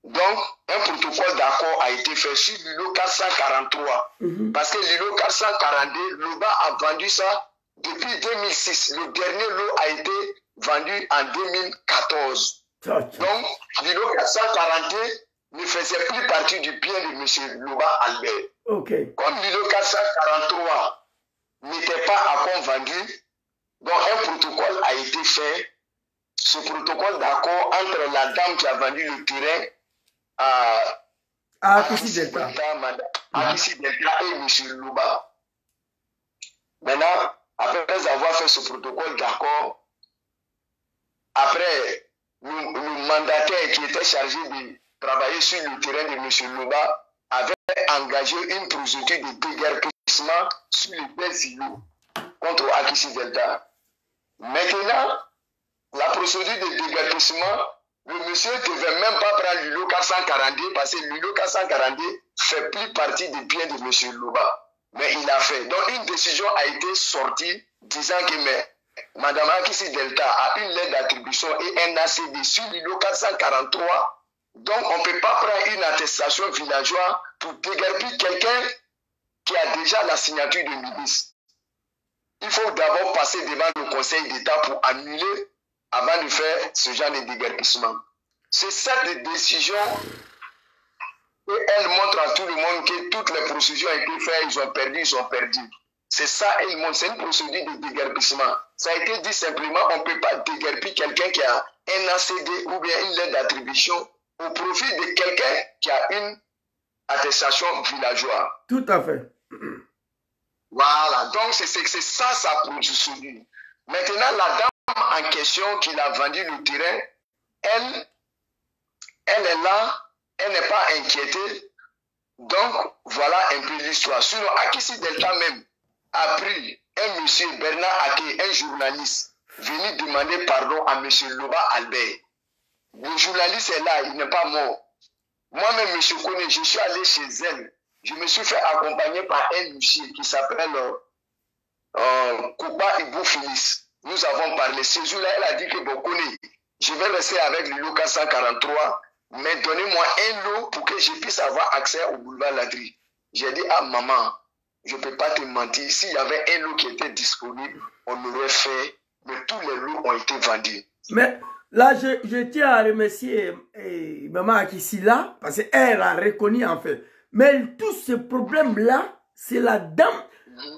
Donc, un protocole d'accord a été fait sur l'îlot 443. Parce que l'îlot 442, Loba a vendu ça depuis 2006. Le dernier lot a été vendu en 2014. Donc, l'îlot 442, ne faisait plus partie du bien de M. Loba Albert. Ok. Comme l'îlot 443 n'était pas encore vendu, donc un protocole a été fait. Ce protocole d'accord entre la dame qui a vendu le terrain à Akissi Delta. Akissi Delta et M. Loba. Maintenant, après avoir fait ce protocole d'accord, après, le mandataire qui était chargé de travailler sur le terrain de M. Loba avait engagé une procédure de déguerpissement sur les deux îlots contre Akissi Delta. Maintenant, la procédure de déguerpissement, le monsieur ne devait même pas prendre l'îlot 442 parce que l'îlot 442 fait plus partie des biens de M. Loba. Mais il a fait. Donc une décision a été sortie disant que Mme Akissi Delta a une lettre d'attribution et un ACD sur l'îlot 443. Donc on ne peut pas prendre une attestation villageoise pour déguerpir quelqu'un qui a déjà la signature de ministre. Il faut d'abord passer devant le Conseil d'État pour annuler avant de faire ce genre de déguerpissement. C'est cette décision et elle montre à tout le monde que toutes les procédures ont été faites, ils ont perdu. C'est ça, elle montre, c'est une procédure de déguerpissement. Ça a été dit simplement, on ne peut pas déguerpir quelqu'un qui a un ACD ou bien une lettre d'attribution au profit de quelqu'un qui a une attestation villageoise. Tout à fait. Voilà, donc c'est ça sa procédure. Maintenant, la dame en question qui a vendu le terrain, elle est là. Elle n'est pas inquiétée. Donc, voilà un peu l'histoire. Sinon, Akissi Delta même a pris un monsieur Bernard Ake, un journaliste, venu demander pardon à monsieur Loba Albert. Le journaliste est là, il n'est pas mort. Moi-même, monsieur Kone, je suis allé chez elle. Je me suis fait accompagner par un monsieur qui s'appelle Kouba Ibou Finis. Nous avons parlé. Ce jour-là, elle a dit que bon, Kone, je vais rester avec le lot 443. Mais donnez-moi un lot pour que je puisse avoir accès au boulevard Ladri. J'ai dit, ah maman, je ne peux pas te mentir. S'il y avait un lot qui était disponible, on aurait fait, mais tous les lots ont été vendus. Mais là, je tiens à remercier maman Akissi là, parce qu'elle a reconnu en fait. Mais tout ce problème-là, c'est la dame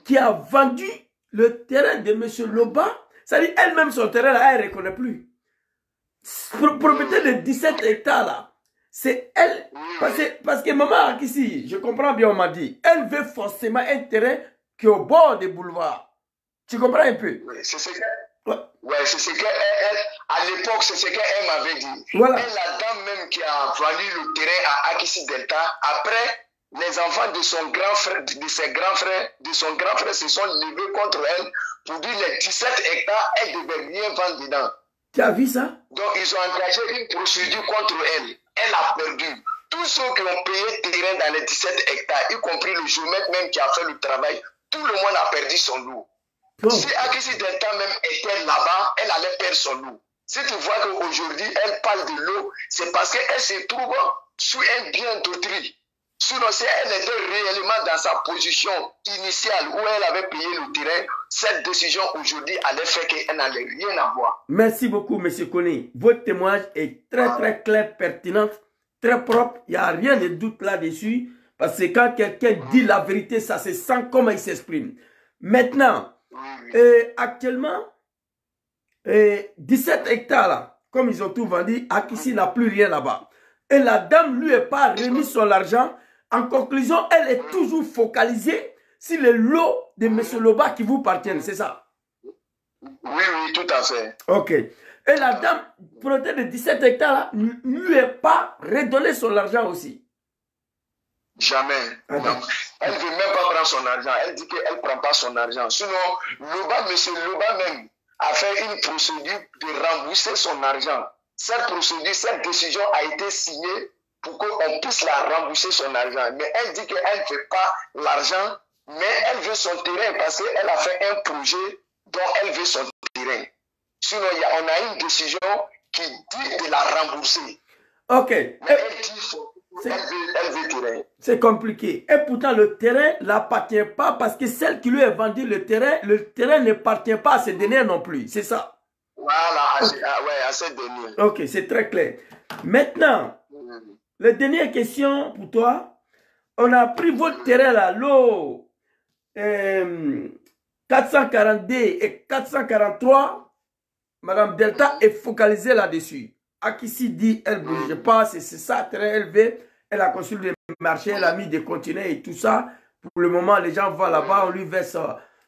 qui a vendu le terrain de M. Loba. C'est-à-dire, elle-même, son terrain là, elle ne reconnaît plus. Propriété de 17 hectares là, c'est elle, parce que maman Akissi, je comprends bien, on m'a dit, elle veut forcément un terrain qui est au bord des boulevards. Tu comprends un peu? Oui, c'est ce qu'elle, à l'époque, c'est ce qu'elle m'avait dit. Voilà. Et la dame même qui a vendu le terrain à Akissi Delta, après, les enfants de son grand frère, de son grand frère se sont levés contre elle pour dire les 17 hectares, elle devait rien vendre dedans. Tu as vu ça? Donc, ils ont engagé une procédure contre elle. Elle a perdu. Tous ceux qui ont payé terrain dans les 17 hectares, y compris le géomètre même qui a fait le travail, tout le monde a perdu son lot. Bon. Si Akissi Delta même était là-bas, elle allait perdre son lot. Si tu vois qu'aujourd'hui, elle parle de l'eau, c'est parce qu'elle se trouve sous un bien d'autrui. Sinon, si elle était réellement dans sa position initiale où elle avait payé le terrain, cette décision aujourd'hui allait faire qu'elle n'allait rien avoir. Merci beaucoup, M. Kone. Votre témoignage est très clair, pertinent, très propre. Il n'y a rien de doute là-dessus. Parce que quand quelqu'un dit la vérité, ça se sent comment il s'exprime. Maintenant, actuellement, 17 hectares là, comme ils ont tout vendu, Akissi n'a plus rien là-bas. Et la dame lui n'a pas remis son argent. En conclusion, elle est toujours focalisée sur les lots de M. Loba qui vous appartiennent, c'est ça? Oui, tout à fait. Ok. Et la dame, propriétaire de 17 hectares, ne lui n'a pas redonné son argent aussi? Jamais. Non. Elle ne veut même pas prendre son argent. Elle dit qu'elle ne prend pas son argent. Sinon, M. Loba même a fait une procédure de rembourser son argent. Cette procédure, cette décision a été signée pour qu'on puisse la rembourser son argent. Mais elle dit qu'elle ne fait pas l'argent, mais elle veut son terrain parce qu'elle a fait un projet dont elle veut son terrain. Sinon, on a une décision qui dit de la rembourser. Ok. Mais elle dit elle veut terrain. C'est compliqué. Et pourtant, le terrain n'appartient pas parce que celle qui lui a vendu le terrain n'appartient pas à ces derniers non plus. C'est ça? Voilà, à ces derniers. Ok, c'est très clair. Maintenant, les dernières questions pour toi. On a pris votre terrain là, l'eau 442 et 443. Madame Delta est focalisée là-dessus. Akissi dit, elle ne bouge pas, c'est ça, terrain élevé. Elle a construit des marchés, elle a mis des conteneurs et tout ça. Pour le moment, les gens vont là-bas, on lui verse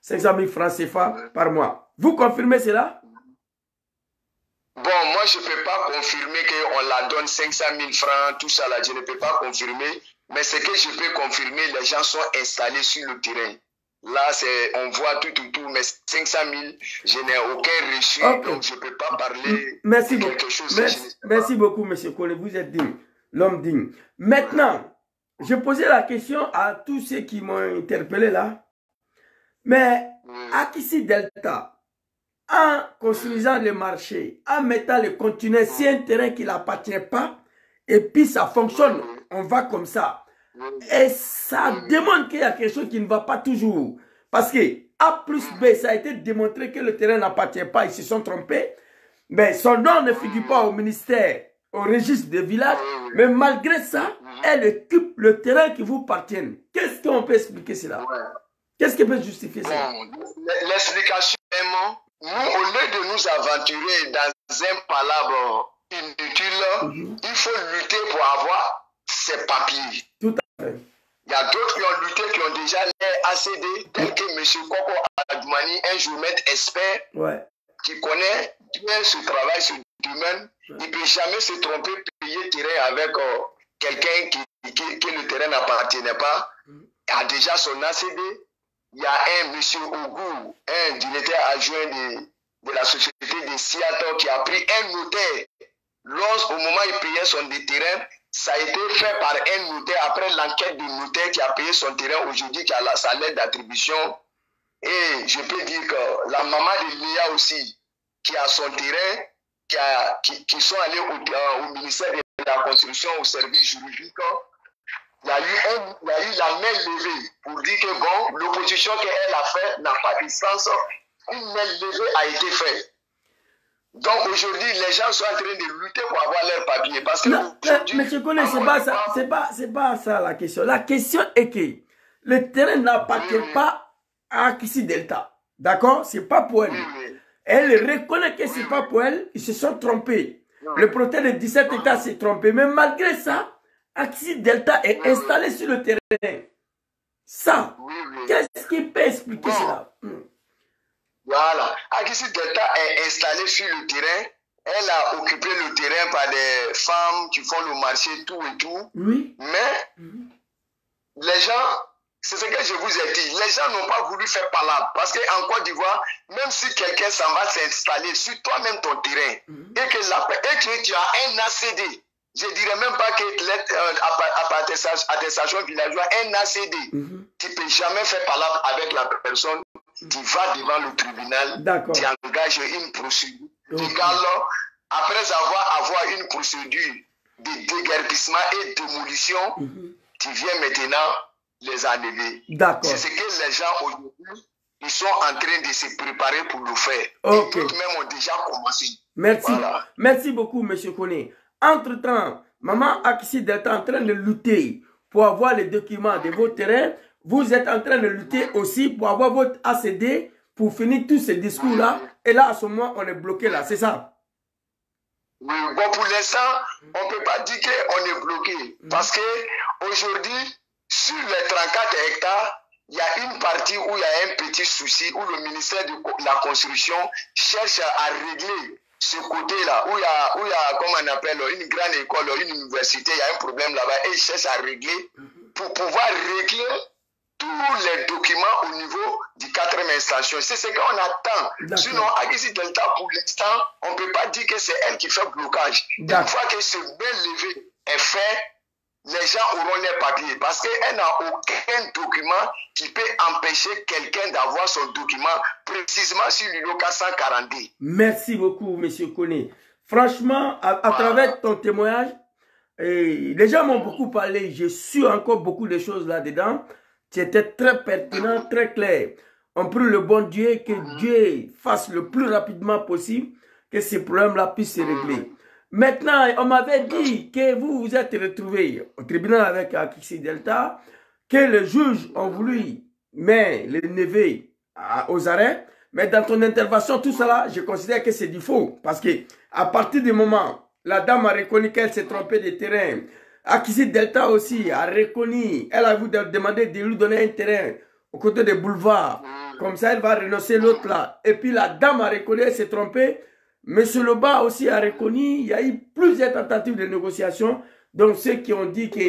500 000 francs CFA par mois. Vous confirmez cela? Bon, moi, je ne peux pas confirmer qu'on la donne 500 000 francs, tout ça là, je ne peux pas confirmer. Mais ce que je peux confirmer, les gens sont installés sur le terrain. Là, on voit tout, mais 500 000, je n'ai aucun reçu, donc je ne peux pas parler de quelque chose. Merci beaucoup, M. Kone, vous êtes digne, l'homme digne. Maintenant, je posais la question à tous ceux qui m'ont interpellé là. Mais Akissi Delta, en construisant le marché, en mettant les conteneurs sur un terrain qui n'appartient pas, et puis ça fonctionne, on va comme ça. Et ça démontre qu'il y a quelque chose qui ne va pas toujours. Parce que A plus B, ça a été démontré que le terrain n'appartient pas, ils se sont trompés. Mais son nom ne figure pas au ministère, au registre des villages. Mais malgré ça, elle occupe le terrain qui vous appartient. Qu'est-ce qu'on peut expliquer cela? Qu'est-ce qui peut justifier cela? L'explication est nous, au lieu de nous aventurer dans un palabre inutile, il faut lutter pour avoir ces papiers. Tout à fait. Il y a d'autres qui ont lutté, qui ont déjà les ACD, tels que M. Koko Adoumani, un géomètre expert qui connaît bien ce travail, ce domaine. Il ne peut jamais se tromper, payer terrain avec quelqu'un que le terrain n'appartenait pas. Il a déjà son ACD. Il y a un M. Ogou, un directeur adjoint de la société de Seattle qui a pris un notaire. Au moment où il payait son terrain, ça a été fait par un notaire après l'enquête du notaire qui a payé son terrain aujourd'hui, qui a sa lettre d'attribution. Et je peux dire que la maman de Léa aussi, qui a son terrain, qui sont allés au ministère de la construction, au service juridique, il y a eu la main levée pour dire que bon, l'opposition qu'elle a faite n'a pas de sens. Une main levée a été faite. Donc aujourd'hui, les gens sont en train de lutter pour avoir leurs papiers. Parce que monsieur Kone, c'est pas ça la question. La question est que le terrain n'appartient pas à Akissi Delta. D'accord? C'est pas pour elle. Elle reconnaît que c'est pas pour elle. Ils se sont trompés. Le propriétaire de 17 hectares s'est trompé. Mais malgré ça, Akissi Delta est installé sur le terrain. Ça, qu'est-ce qui peut expliquer cela? Voilà. Akissi Delta est installée sur le terrain. Elle a occupé le terrain par des femmes qui font le marché, tout et tout. Oui. Mais les gens, c'est ce que je vous ai dit, les gens n'ont pas voulu faire palabre. Parce qu'en Côte d'Ivoire, même si quelqu'un s'en va s'installer sur toi-même ton terrain, et que tu as un ACD, je ne dirais même pas que attestation villageoise, un ACD, tu ne peux jamais faire palabre avec la personne. Tu vas devant le tribunal, tu engages une procédure légale. Après avoir une procédure de déguerpissement et démolition, tu viens maintenant les enlever. C'est ce que les gens aujourd'hui, ils sont en train de se préparer pour le faire. Et d'autres même ont déjà commencé. Merci. Voilà. Merci beaucoup, M. Kone. Entre-temps, Maman Akissi Delta est en train de lutter pour avoir les documents de vos terrains. Vous êtes en train de lutter aussi pour avoir votre ACD, pour finir tous ces discours-là. Et là, à ce moment, on est bloqué là, c'est ça? Oui, bon, pour l'instant, on ne peut pas dire qu'on est bloqué. Parce qu'aujourd'hui, sur les 34 hectares, il y a une partie où il y a un petit souci, où le ministère de la Construction cherche à régler ce côté-là, où il y a, comme on appelle, une grande école, une université, il y a un problème là-bas, et il cherche à régler pour pouvoir régler tous les documents au niveau du 4e station. C'est ce qu'on attend. Sinon, Akissi Delta, pour l'instant, on ne peut pas dire que c'est elle qui fait blocage. Une fois que ce bien levé est fait, les gens auront les papiers. Parce qu'elle n'a aucun document qui peut empêcher quelqu'un d'avoir son document précisément sur le 442. Merci beaucoup, M. Kone. Franchement, à travers ton témoignage, les gens m'ont beaucoup parlé. Je suis encore beaucoup de choses là-dedans. C'était très pertinent, très clair. On prie le bon Dieu, que Dieu fasse le plus rapidement possible que ces problèmes-là puissent se régler. Maintenant, on m'avait dit que vous vous êtes retrouvé au tribunal avec Akissi Delta, que les juges ont voulu mettre le neveu aux arrêts. Mais dans ton intervention, tout cela, je considère que c'est du faux. Parce que à partir du moment, la dame a reconnu qu'elle s'est trompée de terrain. Akissi Delta aussi a reconnu, elle a voulu demander de lui donner un terrain aux côtés des boulevards. Comme ça, elle va renoncer l'autre là. Et puis la dame a reconnu, elle s'est trompée. Monsieur Loba aussi a reconnu, il y a eu plusieurs tentatives de négociation. Donc ceux qui ont dit que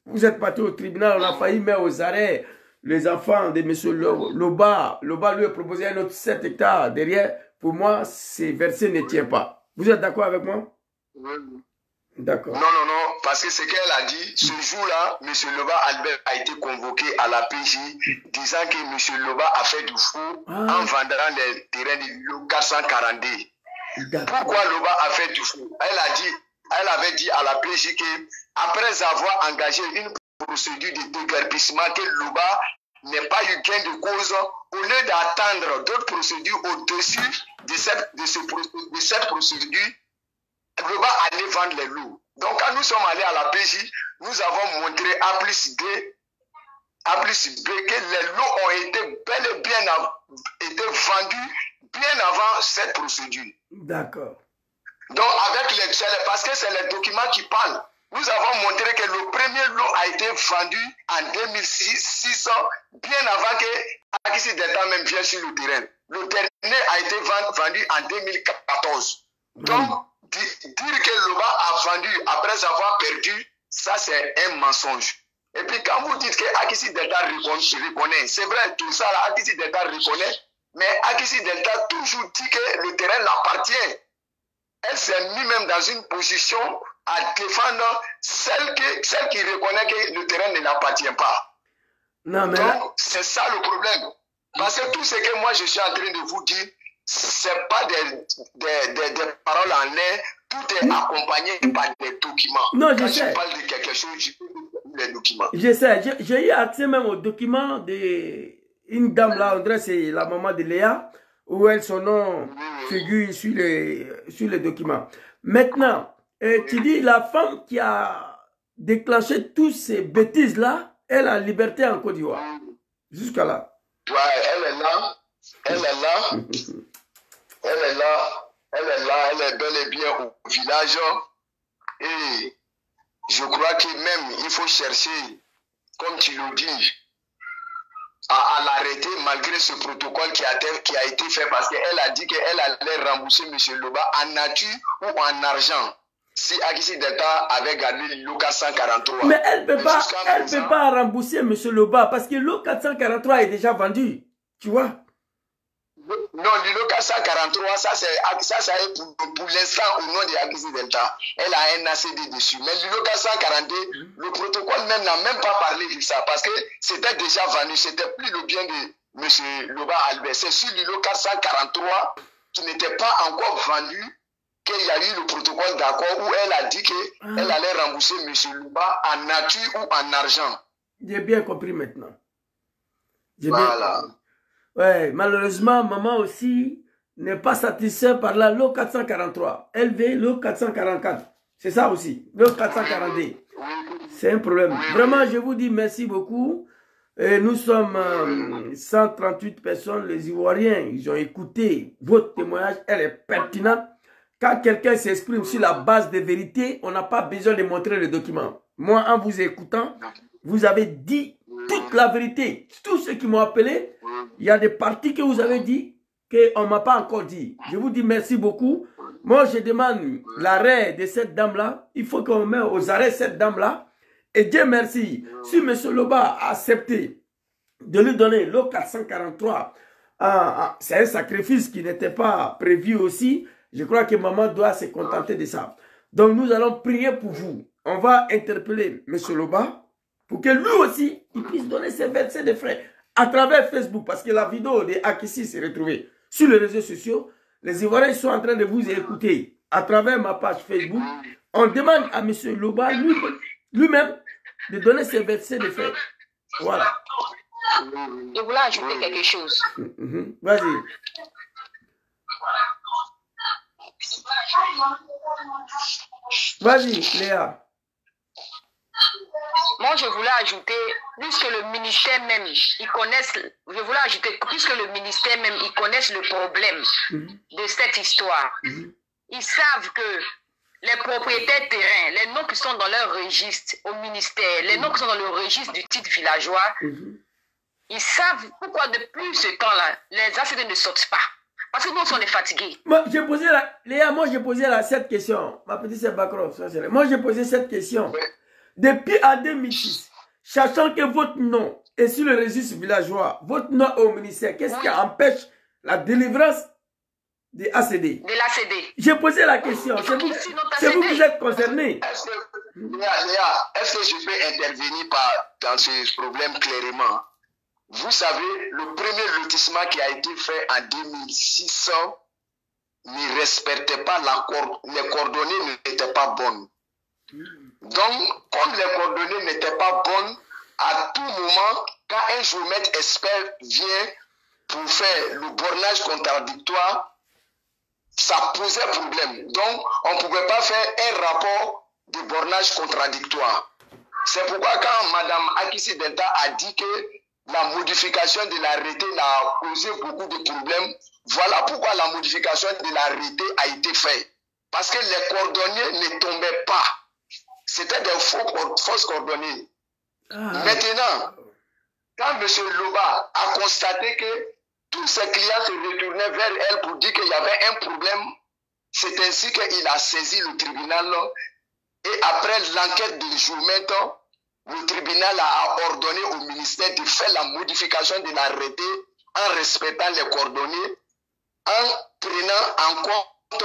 vous êtes partis au tribunal, on a failli mettre aux arrêts les enfants de monsieur Loba. Loba lui a proposé un autre 7 hectares derrière. Pour moi, ces versets ne tiennent pas. Vous êtes d'accord avec moi? D'accord. Non, parce que ce qu'elle a dit, ce jour-là, M. Loba Albert a été convoqué à la PJ disant que M. Loba a fait du fou en vendant les terrains de 442. Pourquoi Loba a fait du fou? Elle avait dit à la PJ que après avoir engagé une procédure de déguerpissement, que Loba n'ait pas eu gain de cause, au lieu d'attendre d'autres procédures au-dessus de cette procédure, Loba allait vendre les lots. Donc quand nous sommes allés à la PJ, nous avons montré A plus B que les lots ont été bel et bien vendus bien avant cette procédure. D'accord. Donc parce que c'est les documents qui parlent. Nous avons montré que le premier lot a été vendu en 2006, bien avant que Akissi Delta même vienne sur le terrain. Le dernier a été vendu en 2014. Donc, dire que Loba a vendu après avoir perdu, ça c'est un mensonge. Et puis quand vous dites que Akissi Delta reconnaît, c'est vrai, tout ça, là, Akissi Delta reconnaît, mais Akissi Delta toujours dit que le terrain l'appartient. Elle s'est mise même dans une position à défendre celle qui reconnaît que le terrain ne l'appartient pas. Non, mais donc, c'est ça le problème. Parce que tout ce que moi je suis en train de vous dire, c'est pas des paroles en l'air, tout est accompagné par des documents. Non, quand je parle de quelque chose, je peux les documents. Je sais, j'ai eu accès même aux documents d'une dame là, on dirait c'est la maman de Léa, où elle, son nom figure sur les documents. Maintenant, tu dis la femme qui a déclenché toutes ces bêtises là, elle a liberté en Côte d'Ivoire. Jusqu'à là. Ouais, elle est là. Elle est bel et bien au village. Et je crois que même il faut chercher, comme tu le dis, à l'arrêter malgré ce protocole qui a été fait parce qu'elle a dit qu'elle allait rembourser M. Loba en nature ou en argent. Si Akissi Delta avait gardé le lot 443. Mais elle ne peut pas rembourser M. Loba parce que le lot 443 est déjà vendu. Tu vois? Non, le lot 443, ça c'est pour l'instant au nom de Akissi Delta. Elle a un ACD dessus. Mais le lot 442, le protocole même n'a même pas parlé de ça parce que c'était déjà vendu. C'était plus le bien de M. Loba Albert. C'est sur le lot 443 qui n'était pas encore vendu qu'il y a eu le protocole d'accord où elle a dit qu'elle allait rembourser M. Loba en nature ou en argent. J'ai bien compris maintenant. Voilà. Ouais, malheureusement, maman aussi n'est pas satisfaite par la lot 443. Elle veut lot 444. C'est ça aussi, lot 442. C'est un problème. Vraiment, je vous dis merci beaucoup. Et nous sommes 138 personnes, les Ivoiriens. Ils ont écouté votre témoignage. Elle est pertinente. Quand quelqu'un s'exprime sur la base des vérités, on n'a pas besoin de montrer les documents. Moi, en vous écoutant, vous avez dit toute la vérité. Tous ceux qui m'ont appelé, il y a des parties que vous avez dit qu'on ne m'a pas encore dit. Je vous dis merci beaucoup. Moi, je demande l'arrêt de cette dame-là. Il faut qu'on mette aux arrêts cette dame-là. Et Dieu merci, si M. Loba a accepté de lui donner l'eau 443, c'est un sacrifice qui n'était pas prévu aussi. Je crois que maman doit se contenter de ça. Donc nous allons prier pour vous. On va interpeller M. Loba pour que lui aussi, il puisse donner ses versets de frais à travers Facebook. Parce que la vidéo de Akissi s'est retrouvée sur les réseaux sociaux. Les Ivoiriens sont en train de vous écouter à travers ma page Facebook. On demande à M. Loba lui-même de donner ses versets de frais. Voilà. Je voulais ajouter quelque chose. Vas-y. Vas-y, Léa. Moi, je voulais ajouter, puisque le ministère même, ils connaissent, je voulais ajouter, puisque le ministère même, ils connaissent le problème de cette histoire. Ils savent que les propriétaires terrains, les noms qui sont dans leur registre au ministère, les noms qui sont dans le registre du titre villageois, ils savent pourquoi depuis ce temps-là, les ACD ne sortent pas. Parce que nous, on est fatigués. Moi, j'ai posé Léa, moi, j'ai posé cette question. Ma petite sœur Bakro, moi, j'ai posé cette question. Depuis en 2006, sachant que votre nom est sur le registre villageois, votre nom au ministère, qu'est-ce qui empêche la délivrance des ACD? De l'ACD. J'ai posé la question. C'est vous qui êtes concerné. Léa, est-ce que je peux intervenir dans ce problème clairement? Vous savez, le premier lotissement qui a été fait en 2600 ne respectait pas les coordonnées n'étaient pas bonnes. Donc, comme les coordonnées n'étaient pas bonnes, à tout moment, quand un géomètre expert vient pour faire le bornage contradictoire, ça posait problème. Donc, on ne pouvait pas faire un rapport de bornage contradictoire. C'est pourquoi quand Mme Akissi Delta a dit que la modification de l'arrêté n'a posé beaucoup de problèmes, voilà pourquoi la modification de l'arrêté a été faite. Parce que les coordonnées ne tombaient pas. C'était des fausses coordonnées. Maintenant, quand M. Loba a constaté que tous ses clients se retournaient vers elle pour dire qu'il y avait un problème, c'est ainsi qu'il a saisi le tribunal. Et après l'enquête du géomètre, le tribunal a ordonné au ministère de faire la modification de l'arrêté en respectant les coordonnées, en prenant en compte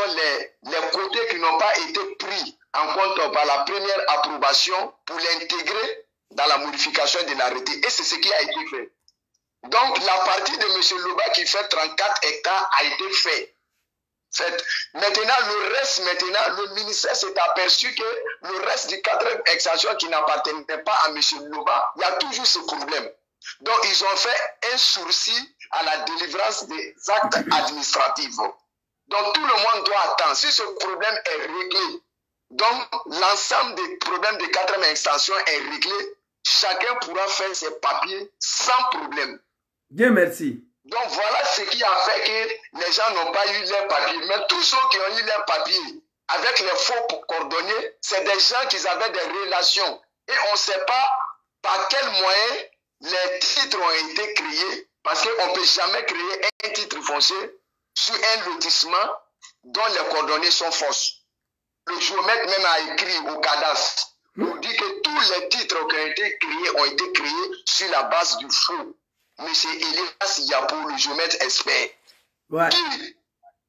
les côtés qui n'ont pas été pris en compte par la première approbation pour l'intégrer dans la modification de l'arrêté. Et c'est ce qui a été fait. Donc, la partie de M. Loba qui fait 34 hectares a été faite. Maintenant, le ministère s'est aperçu que le reste du 4e extension qui n'appartenait pas à M. Loba, il y a toujours ce problème. Donc, ils ont fait un sourcil à la délivrance des actes administratifs. Donc, tout le monde doit attendre. Si ce problème est réglé, donc l'ensemble des problèmes de 4e extension est réglé, chacun pourra faire ses papiers sans problème. Bien, merci. Donc voilà ce qui a fait que les gens n'ont pas eu leurs papiers. Mais tous ceux qui ont eu leurs papiers avec les faux coordonnées, c'est des gens qui avaient des relations. Et on ne sait pas par quel moyen les titres ont été créés, parce qu'on ne peut jamais créer un titre foncier sur un lotissement dont les coordonnées sont fausses. Le géomètre même a écrit au cadastre pour dire que tous les titres qui ont été créés sur la base du faux. Monsieur Elias Yapo, le géomètre expert. Ouais.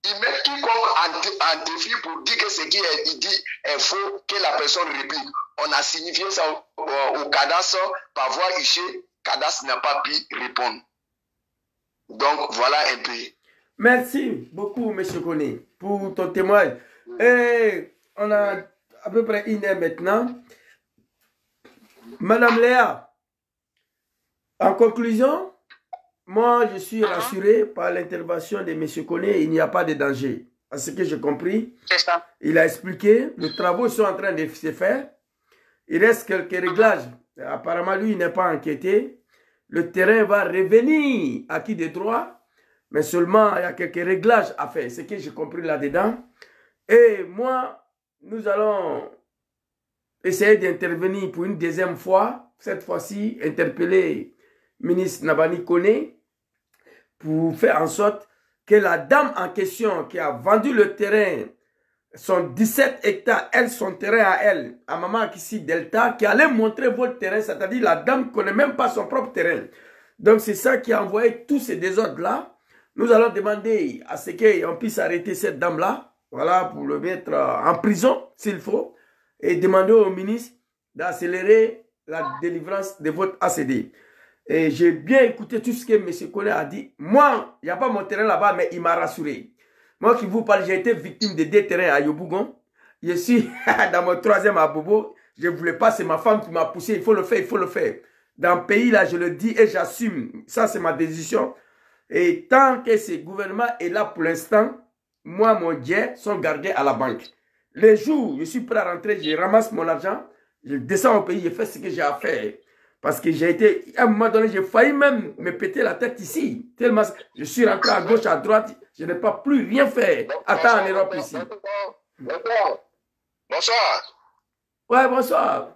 Il met quiconque en défi pour dire que ce qui est dit est faux, que la personne réplique. On a signifié ça au cadastre par voie huissier. Cadastre n'a pas pu répondre. Donc voilà un peu. Merci beaucoup, M. Koné, pour ton témoignage. Et on a à peu près 1 heure maintenant. Madame Léa, en conclusion, moi, je suis rassuré par l'intervention de M. Koné. Il n'y a pas de danger. À ce que j'ai compris, il a expliqué, les travaux sont en train de se faire. Il reste quelques réglages. Apparemment, lui, il n'est pas inquiété. Le terrain va revenir acquis des droits, mais seulement il y a quelques réglages à faire. C'est ce que j'ai compris là-dedans. Et moi, nous allons essayer d'intervenir pour une 2e fois. Cette fois-ci, interpeller le ministre Nabani Koné pour faire en sorte que la dame en question qui a vendu le terrain, son 17 hectares, elle, son terrain à elle, à Maman Akissi Delta, qui allait montrer votre terrain, c'est-à-dire la dame ne connaît même pas son propre terrain. Donc c'est ça qui a envoyé tous ces désordres-là. Nous allons demander à ce qu'on puisse arrêter cette dame-là, voilà, pour le mettre en prison, s'il faut, et demander au ministre d'accélérer la délivrance de votre ACD. Et j'ai bien écouté tout ce que M. Koné a dit. Moi, il n'y a pas mon terrain là-bas, mais il m'a rassuré. Moi qui vous parle, j'ai été victime de 2 terrains à Yobougon. Je suis dans mon 3e à Bobo. Je ne voulais pas, c'est ma femme qui m'a poussé. Il faut le faire, il faut le faire. Dans le pays, là, je le dis et j'assume. Ça, c'est ma décision. Et tant que ce gouvernement est là pour l'instant, moi, mon Dieu, sont gardés à la banque. les jours, je suis prêt à rentrer, je ramasse mon argent, je descends au pays, je fais ce que j'ai à faire. Parce que j'ai été, à un moment donné, j'ai failli même me péter la tête ici. Tellement, je suis rentré à gauche, à droite, je n'ai pas plus rien fait. Attends en Europe ici. Bonsoir. Ouais, bonsoir.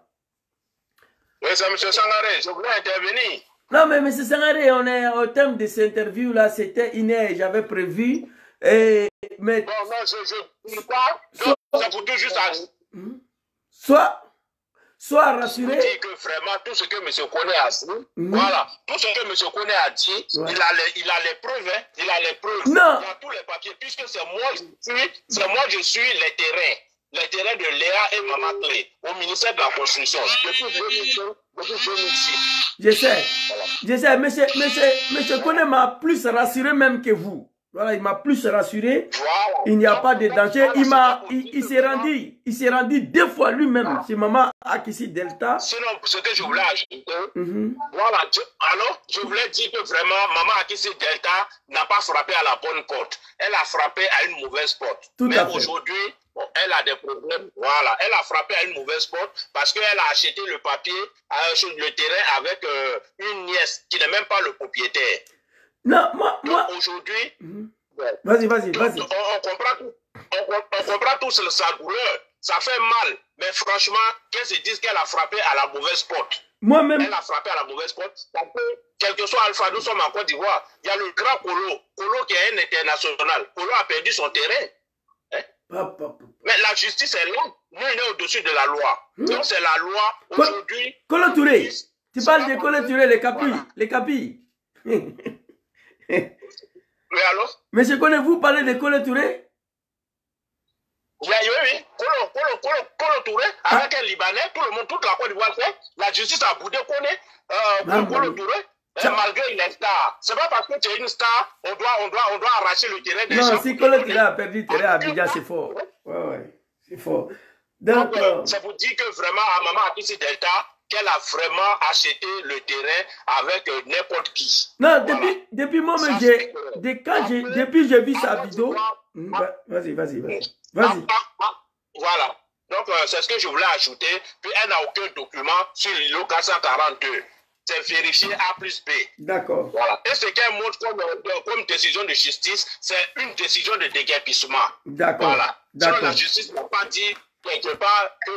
Oui, c'est M. Sangaré, je voulais intervenir. Non, mais M. Sangaré, on est au thème de cette interview-là, c'était une j'avais prévu. Et, mais, non, je ne pas. Ça vous touche juste à... Sois rassuré. Je dis que vraiment, tout ce que M. Koné a dit, voilà, tout ce que M. Koné a dit, ouais. il a les preuves, hein, il a les preuves. Non. Il a tous les papiers, puisque c'est moi, je suis les terrains de Léa et Maman Clé, au ministère de la Construction, depuis 2006. Je sais, monsieur Koné m'a plus rassuré même que vous. Voilà, il m'a plus rassuré. Voilà. Il n'y a pas de danger. Il s'est rendu 2 fois lui-même chez Maman Akissi Delta. Sinon, ce que je voulais ajouter, voilà, alors, je voulais dire que vraiment, Maman Akissi Delta n'a pas frappé à la bonne porte. Elle a frappé à une mauvaise porte. Tout mais à fait. Aujourd'hui, elle a des problèmes. Voilà, elle a frappé à une mauvaise porte parce qu'elle a acheté le papier sur le terrain avec une nièce qui n'est même pas le propriétaire. Non, moi. Aujourd'hui, vas-y. On comprend tous sa douleur. Ça fait mal. Mais franchement, qu'elle se dise qu'elle a frappé à la mauvaise porte. Moi-même. Elle a frappé à la mauvaise porte. Quel que soit Alpha, nous sommes en Côte d'Ivoire. Il y a le grand Kolo qui est un international. Kolo a perdu son terrain. Hein? Mais la justice est là. Nous, on est au-dessus de la loi. Donc, c'est la loi. Aujourd'hui. Kolo Touré. Tu parles de Kolo Touré, les capilles. Oui, alors? Monsieur Koné, vous parlez de Kolo Touré? Oui. Kolo Touré, avec un Libanais, tout le monde, toute la Côte d'Ivoire fait. La justice a boudé Koné, Kolo Touré. Malgré il est star. C'est pas parce que tu es une star, on doit arracher le terrain des gens. Non, si Kolo Touré a perdu le terrain à Abidjan, c'est fort. Ouais, c'est fort. Donc, ça vous dit que vraiment, à Maman Akissi Delta, qu'elle a vraiment acheté le terrain avec n'importe qui. Non, depuis moi, depuis j'ai vu sa vidéo. Vas-y. Voilà. Donc, c'est ce que je voulais ajouter. Puis, elle n'a aucun document sur l'îlot 442. C'est vérifié A plus B. D'accord. Voilà. Et ce qu'elle montre comme décision de justice, c'est une décision de déguerpissement. D'accord. Voilà. Sinon, la justice n'a pas dit quelque part que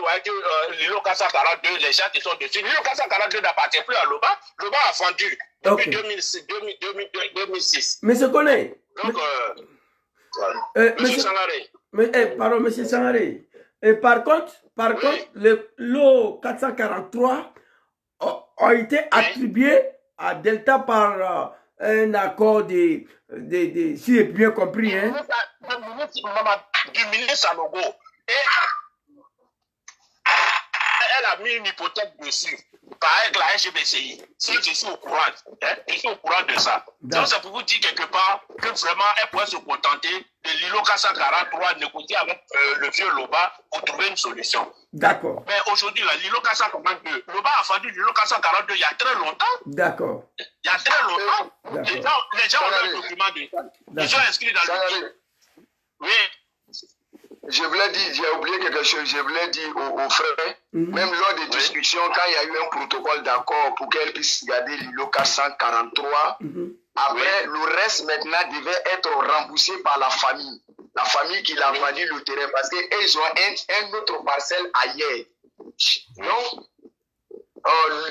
l'îlot 442, les gens qui sont dessus. L'îlot 442 n'appartient plus à Loba. Loba a vendu depuis 2006. Monsieur Koné. Donc, Monsieur Sangaré. Pardon, monsieur Sangaré. Par contre, le lot 443 a été attribué à Delta par un accord si j'ai bien compris. Hein. Du ministre Sanogo. Et elle a mis une hypothèque dessus avec la SGBCI. Si je suis au courant, je suis au courant de ça. Donc c'est pour vous dire quelque part que vraiment elle pourrait se contenter de l'îlot 443, négocier avec le vieux Loba pour trouver une solution. D'accord. Mais aujourd'hui, l'îlot 442, Loba a vendu l'îlot 442 il y a très longtemps. D'accord. Il y a très longtemps. Les gens ont un document de ça. Ils sont inscrits dans le livre. Oui. Je voulais dire, j'ai oublié quelque chose, je voulais dire aux frères, même lors des discussions, quand il y a eu un protocole d'accord pour qu'elle puisse garder l'îlot 443, après, le reste maintenant devait être remboursé par la famille qui l'a vendu le terrain, parce qu'ils ont un autre parcelle ailleurs. Donc,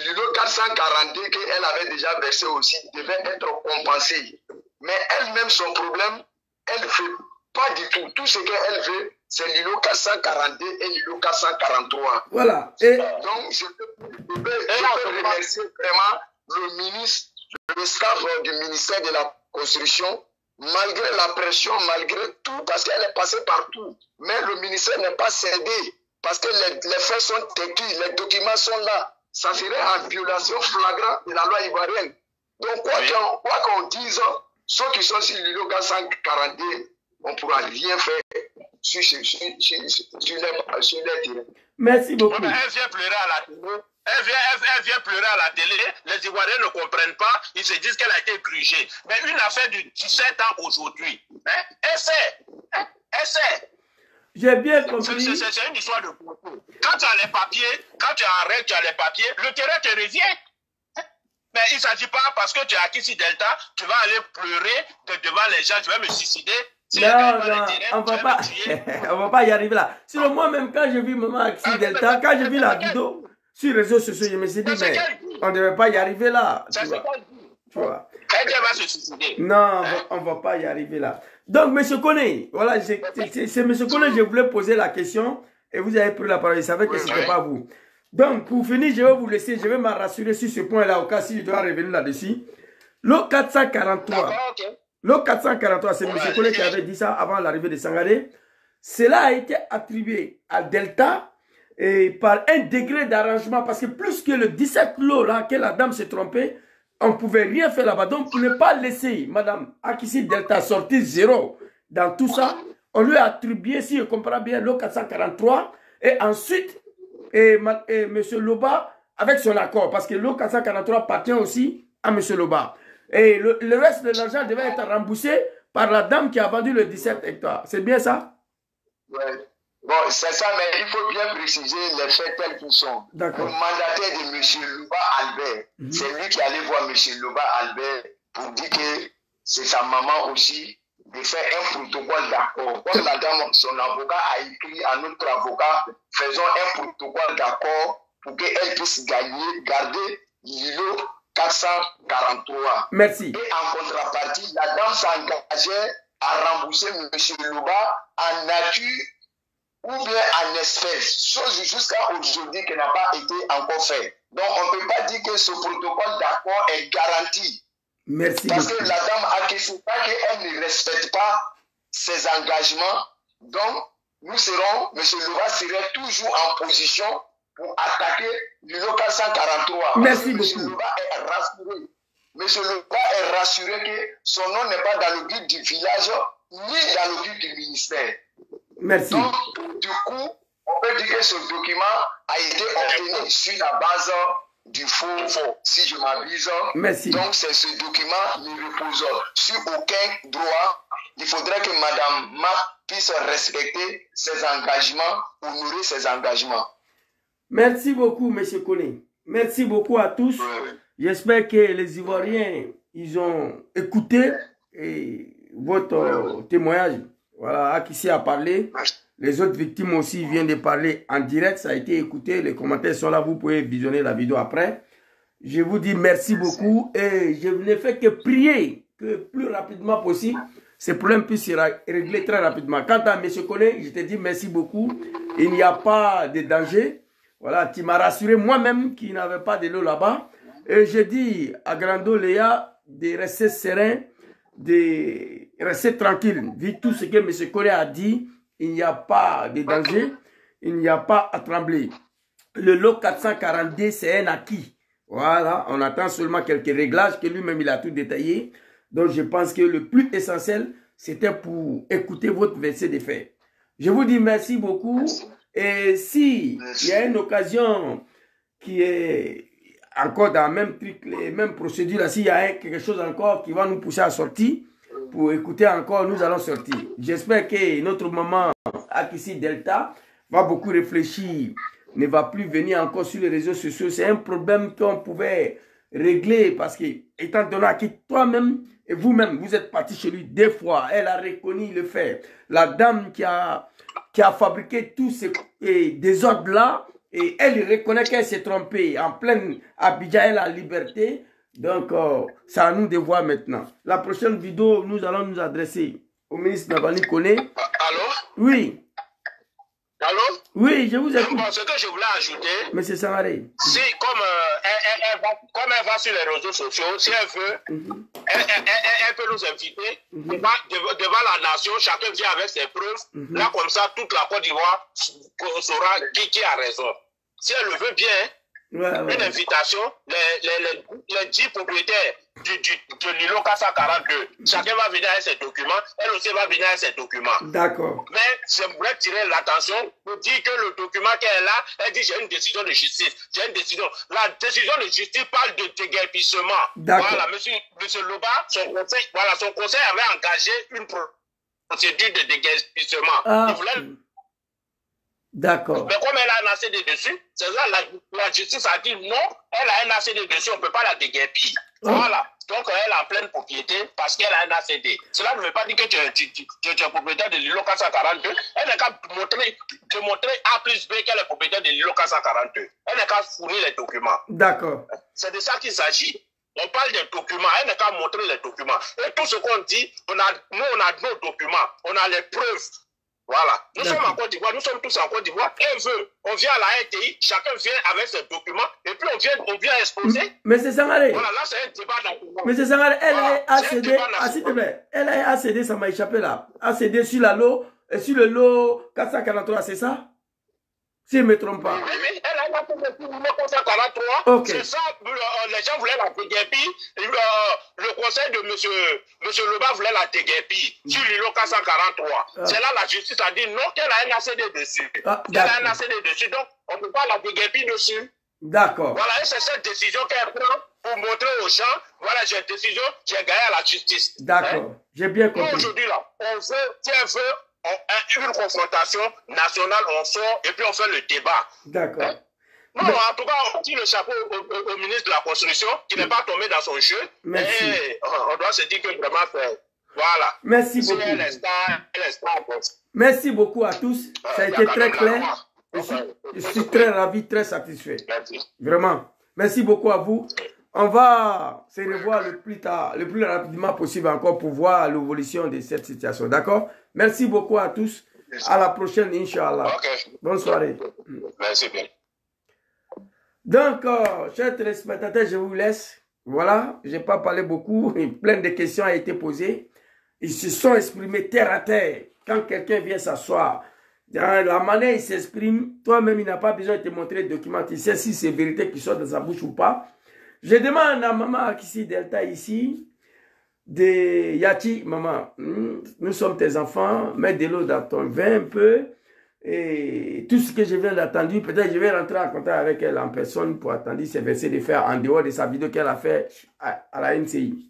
l'îlot 442 qu'elle avait déjà versé aussi devait être compensé. Mais elle-même, son problème, elle ne fait pas du tout. Tout ce qu'elle veut, c'est l'îlot 442 et l'îlot 443. Voilà. Et donc, je peux remercier vraiment le ministre, le staff du ministère de la Construction, malgré la pression, malgré tout, parce qu'elle est passée partout. Mais le ministère n'est pas cédé, parce que les faits sont têtus, les documents sont là. Ça serait en violation flagrante de la loi ivoirienne. Donc, quoi qu'on dise, ceux qui sont sur l'îlot 442, on ne pourra rien faire sur les terrains. Merci beaucoup. Elle vient pleurer à la télé. Elle vient pleurer à la télé. Les Ivoiriens ne comprennent pas. Ils se disent qu'elle a été grugée. Mais une affaire de 17 ans aujourd'hui. Elle sait. J'ai bien compris. C'est une histoire de concours. Quand tu as les papiers, quand tu arrêtes, tu as les papiers, le terrain te revient. Mais il ne s'agit pas parce que tu as acquis ici Delta, tu vas aller pleurer devant les gens, tu vas me suicider. Si non, on ne va pas y arriver là. Sinon, moi-même, quand j'ai vu maman Axi Delta, quand j'ai vu la vidéo sur les réseaux sociaux, je me suis dit, mais on ne devait pas y arriver là. Tu vois. Elle va se suicider. Non, on ne va pas y arriver là. Donc, M. Koné, voilà, c'est M. Koné, je voulais poser la question et vous avez pris la parole. Je savais que ce n'était pas vous. Donc, pour finir, je vais vous laisser, je vais me rassurer sur ce point-là, au cas si je dois revenir là-dessus. L'eau 443, l'eau 443, c'est M. Koné qui avait dit ça avant l'arrivée de Sangaré. Cela a été attribué à Delta et par un degré d'arrangement, parce que plus que le 17 lots là, que la dame s'est trompée, on ne pouvait rien faire là-bas. Donc, pour ne pas laisser Mme Akissi Delta sortir zéro dans tout ça, on lui a attribué, si je comprends bien, l'eau 443 et ensuite, M. Loba avec son accord, parce que l'eau 443 appartient aussi à M. Loba. Et le reste de l'argent devait être remboursé par la dame qui a vendu le 17 hectares. C'est bien ça? Oui. Bon, c'est ça, mais il faut bien préciser les faits tels qu'ils sont. Le mandataire de M. Loba Albert, c'est lui qui allait voir M. Loba Albert pour dire que c'est sa maman aussi de faire un protocole d'accord. Comme la dame, son avocat a écrit à notre avocat, faisons un protocole d'accord pour qu'elle puisse garder l'îlot 443. Merci. Et en contrepartie, la dame s'engageait à rembourser M. Loba en nature ou bien en espèces, chose jusqu'à aujourd'hui qui n'a pas été encore fait. Donc on ne peut pas dire que ce protocole d'accord est garanti. Merci. Parce que la dame a question qu'elle ne respecte pas ses engagements. Donc nous serons, M. Loba serait toujours en position pour attaquer le local 143. Merci beaucoup. M. Loba est rassuré. M. Loba est rassuré que son nom n'est pas dans le guide du village ni dans le guide du ministère. Merci. Donc, du coup, on peut dire que ce document a été obtenu sur la base du faux, si je m'abuse. Merci. Donc, c'est ce document ne repose sur aucun droit. Il faudrait que Mme Ma puisse respecter ses engagements, honorer ses engagements. Merci beaucoup, M. Koné. Merci beaucoup à tous. J'espère que les Ivoiriens, ils ont écouté votre témoignage. Voilà, Akissi a parlé. Les autres victimes aussi viennent de parler en direct. Ça a été écouté. Les commentaires sont là. Vous pouvez visionner la vidéo après. Je vous dis merci beaucoup. Et je ne fais que prier que plus rapidement possible, ces problèmes puissent se régler très rapidement. Quant à M. Koné, je te dis merci beaucoup. Il n'y a pas de danger. Voilà, tu m'as rassuré moi-même qu'il n'y avait pas de l'eau là-bas. Et je dis à Grando Léa de rester serein, de rester tranquille. Vu tout ce que M. Koné a dit, il n'y a pas de danger, il n'y a pas à trembler. Le lot 442, c'est un acquis. Voilà, on attend seulement quelques réglages que lui-même il a tout détaillé. Donc je pense que le plus essentiel, c'était pour écouter votre verset de faits. Je vous dis merci beaucoup. Et si il y a une occasion qui est encore dans le même truc, les mêmes procédures, s'il y a quelque chose encore qui va nous pousser à sortir, pour écouter encore, nous allons sortir. J'espère que notre maman Akissi Delta va beaucoup réfléchir, ne va plus venir encore sur les réseaux sociaux. C'est un problème qu'on pouvait régler parce que, étant donné que toi-même et vous-même, vous êtes parti chez lui 2 fois, elle a reconnu le fait. La dame qui a fabriqué tous ces désordres-là, et elle reconnaît qu'elle s'est trompée. En pleine Abidjan, elle a liberté. Donc, c'est à nous de voir maintenant. La prochaine vidéo, nous allons nous adresser au ministre Nabani Koné. Allô? Oui. Allô? Oui, je vous écoute. Bon, ce que je voulais ajouter, Monsieur Sangaré. si comme elle va sur les réseaux sociaux, si elle veut, elle peut nous inviter devant la nation, chacun vient avec ses preuves. Là, comme ça, toute la Côte d'Ivoire saura qui a raison. Si elle le veut bien, une invitation, les 10 propriétaires de l'îlot 442, chacun va venir avec ses documents, elle aussi va venir avec ses documents. D'accord. Mais je voudrais tirer l'attention pour dire que le document qu'elle a, elle dit j'ai une décision de justice. J'ai une décision. La décision de justice parle de déguerpissement. Voilà, monsieur Loba, son conseil avait engagé une procédure de déguerpissement. Il voulait D'accord. Mais comme elle a un ACD dessus, c'est ça, la justice a dit non, elle a un ACD dessus, on ne peut pas la déguerpir. Voilà. Donc, elle est en pleine propriété parce qu'elle a un ACD. Cela ne veut pas dire que tu es propriétaire de l'îlot 442. Elle n'a qu'à démontrer A plus B qu'elle est propriétaire de l'îlot 442. Elle n'a qu'à fournir les documents. D'accord. C'est de ça qu'il s'agit. On parle des documents, elle n'a qu'à montrer les documents. Et tout ce qu'on dit, nous, on a nos documents, on a les preuves. Voilà. Nous sommes en Côte d'Ivoire, nous sommes tous en Côte d'Ivoire. On vient à la RTI, chacun vient avec ses documents, et puis on vient exposer. Monsieur Sangaré. Voilà, là c'est un débat d'accord. Monsieur Sangaré, elle voilà, a accédé, s'il te plaît, elle a accédé, ça m'a échappé là. Accédé sur la lot, sur le lot 443, c'est ça? Si je ne me trompe pas. Oui, oui, elle a accédé sur le lot 443. Okay. C'est ça, les gens voulaient la déguerpir. Le conseil de monsieur Loba voulait la déguerpir sur le lot 443. C'est là la justice a dit non, qu'elle a un ACD dessus. Elle a un ACD dessus, donc on ne peut pas la déguerpir dessus. D'accord. Voilà, et c'est cette décision qu'elle prend pour montrer aux gens, voilà, j'ai une décision, j'ai gagné à la justice. D'accord, hein? J'ai bien compris. Nous, aujourd'hui, là, on veut, si elle veut, une confrontation nationale, on sort et puis on fait le débat. D'accord. Hein? Non, en tout cas, on tire le chapeau au ministre de la Construction qui n'est pas tombé dans son jeu. Merci. Et on doit se dire que vraiment, voilà. Merci beaucoup. Elle est star, merci beaucoup à tous. Ça a été très clair. Je suis très ravi, très satisfait. Merci. Vraiment. Merci beaucoup à vous. On va se revoir le plus rapidement possible encore pour voir l'évolution de cette situation. D'accord? Merci beaucoup à tous. À la prochaine, Inch'Allah. Okay. Bonne soirée. Merci bien. Donc, chers téléspectateurs, je vous laisse. Voilà, je n'ai pas parlé beaucoup. Plein de questions ont été posées. Ils se sont exprimés terre à terre. Quand quelqu'un vient s'asseoir, dans la manière il s'exprime, toi-même, il n'a pas besoin de te montrer le document. Tu sais si c'est vérité qui sort de sa bouche ou pas. Je demande à maman Akissi Delta ici, de Yati, maman, nous sommes tes enfants, mets de l'eau dans ton vin un peu. Et tout ce que je viens d'attendre, peut-être je vais rentrer en contact avec elle en personne pour attendre ces versets de faire en dehors de sa vidéo qu'elle a fait à la NCI.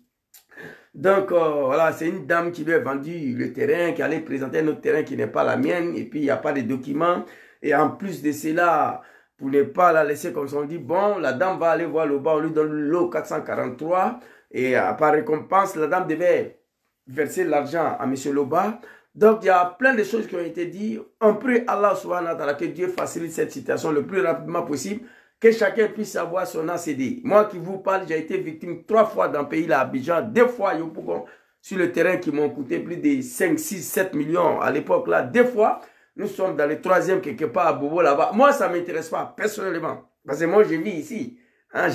Donc, voilà, c'est une dame qui lui a vendu le terrain, qui allait présenter un autre terrain qui n'est pas la mienne, et puis il n'y a pas de documents. Et en plus de cela, pour ne pas la laisser comme ça, on dit, bon, la dame va aller voir le bas, on lui donne l'eau 443, et par récompense, la dame devait verser l'argent à M. Loba. Donc, il y a plein de choses qui ont été dites. On prie Allah subhanahu wa ta'ala que Dieu facilite cette situation le plus rapidement possible, que chacun puisse avoir son ACD. Moi qui vous parle, j'ai été victime 3 fois dans le pays, là, à Abidjan, 2 fois à Yopougon, sur le terrain qui m'ont coûté plus de 5, 6, 7 millions à l'époque, là, 2 fois. Nous sommes dans le 3e quelque part à Bobo, là-bas. Moi, ça ne m'intéresse pas, personnellement. Parce que moi, je vis ici. Hein,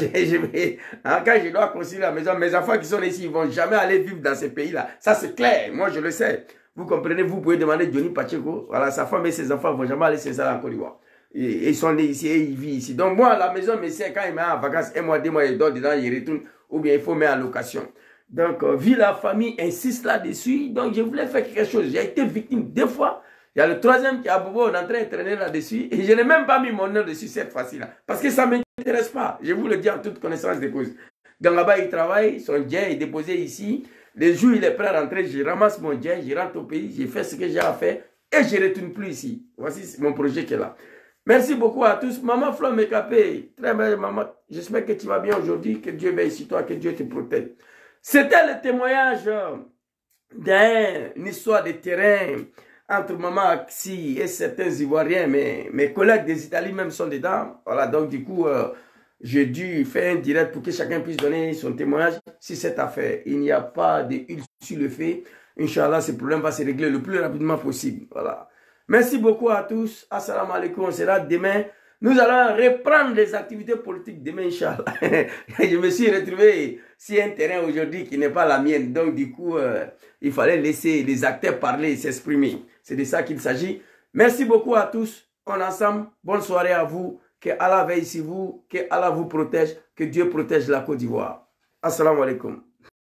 quand je dois construire la maison, mes enfants qui sont ici, ils ne vont jamais aller vivre dans ces pays-là. Ça, c'est clair. Moi, je le sais. Vous comprenez, vous pouvez demander Johnny Pacheco. Voilà, sa femme et ses enfants ne vont jamais aller s'installer en Côte d'Ivoire. Et ils sont nés ici et ils vivent ici. Donc, moi, la maison, mais c'est quand il met en vacances, 1 mois, 2 mois, il dort dedans, il retourne. Ou bien il faut mettre en location. Donc, vu la famille insiste là-dessus, donc je voulais faire quelque chose. J'ai été victime 2 fois. Il y a le 3e qui a Bobo, on est en train de traîner là-dessus. Et je n'ai même pas mis mon nom dessus cette fois-ci-là. Parce que ça ne m'intéresse pas. Je vous le dis en toute connaissance de cause. Gangaba, il travaille, son jet est déposé ici. Les jours, il est prêt à rentrer, je ramasse mon jet, je rentre au pays, je fais ce que j'ai à faire et je ne retourne plus ici. Voici mon projet qui est là. Merci beaucoup à tous. Maman Flo Mekapé, très belle maman. J'espère que tu vas bien aujourd'hui, que Dieu veille sur toi, que Dieu te protège. C'était le témoignage d'une histoire de terrain entre Maman Akissi et certains Ivoiriens, mais mes collègues des Italiens même sont dedans. Voilà, donc du coup, j'ai dû faire un direct pour que chacun puisse donner son témoignage sur cette affaire. Il n'y a pas d'huile sur le feu. Inch'Allah, ce problème va se régler le plus rapidement possible. Voilà. Merci beaucoup à tous. Assalamu alaikum. On sera demain. Nous allons reprendre les activités politiques demain, Inch'Allah. Je me suis retrouvé sur un terrain aujourd'hui qui n'est pas la mienne. Donc, du coup, il fallait laisser les acteurs parler et s'exprimer. C'est de ça qu'il s'agit. Merci beaucoup à tous. On est ensemble. Bonne soirée à vous. Que Allah veille sur vous. Que Allah vous protège. Que Dieu protège la Côte d'Ivoire. Assalamu alaikum.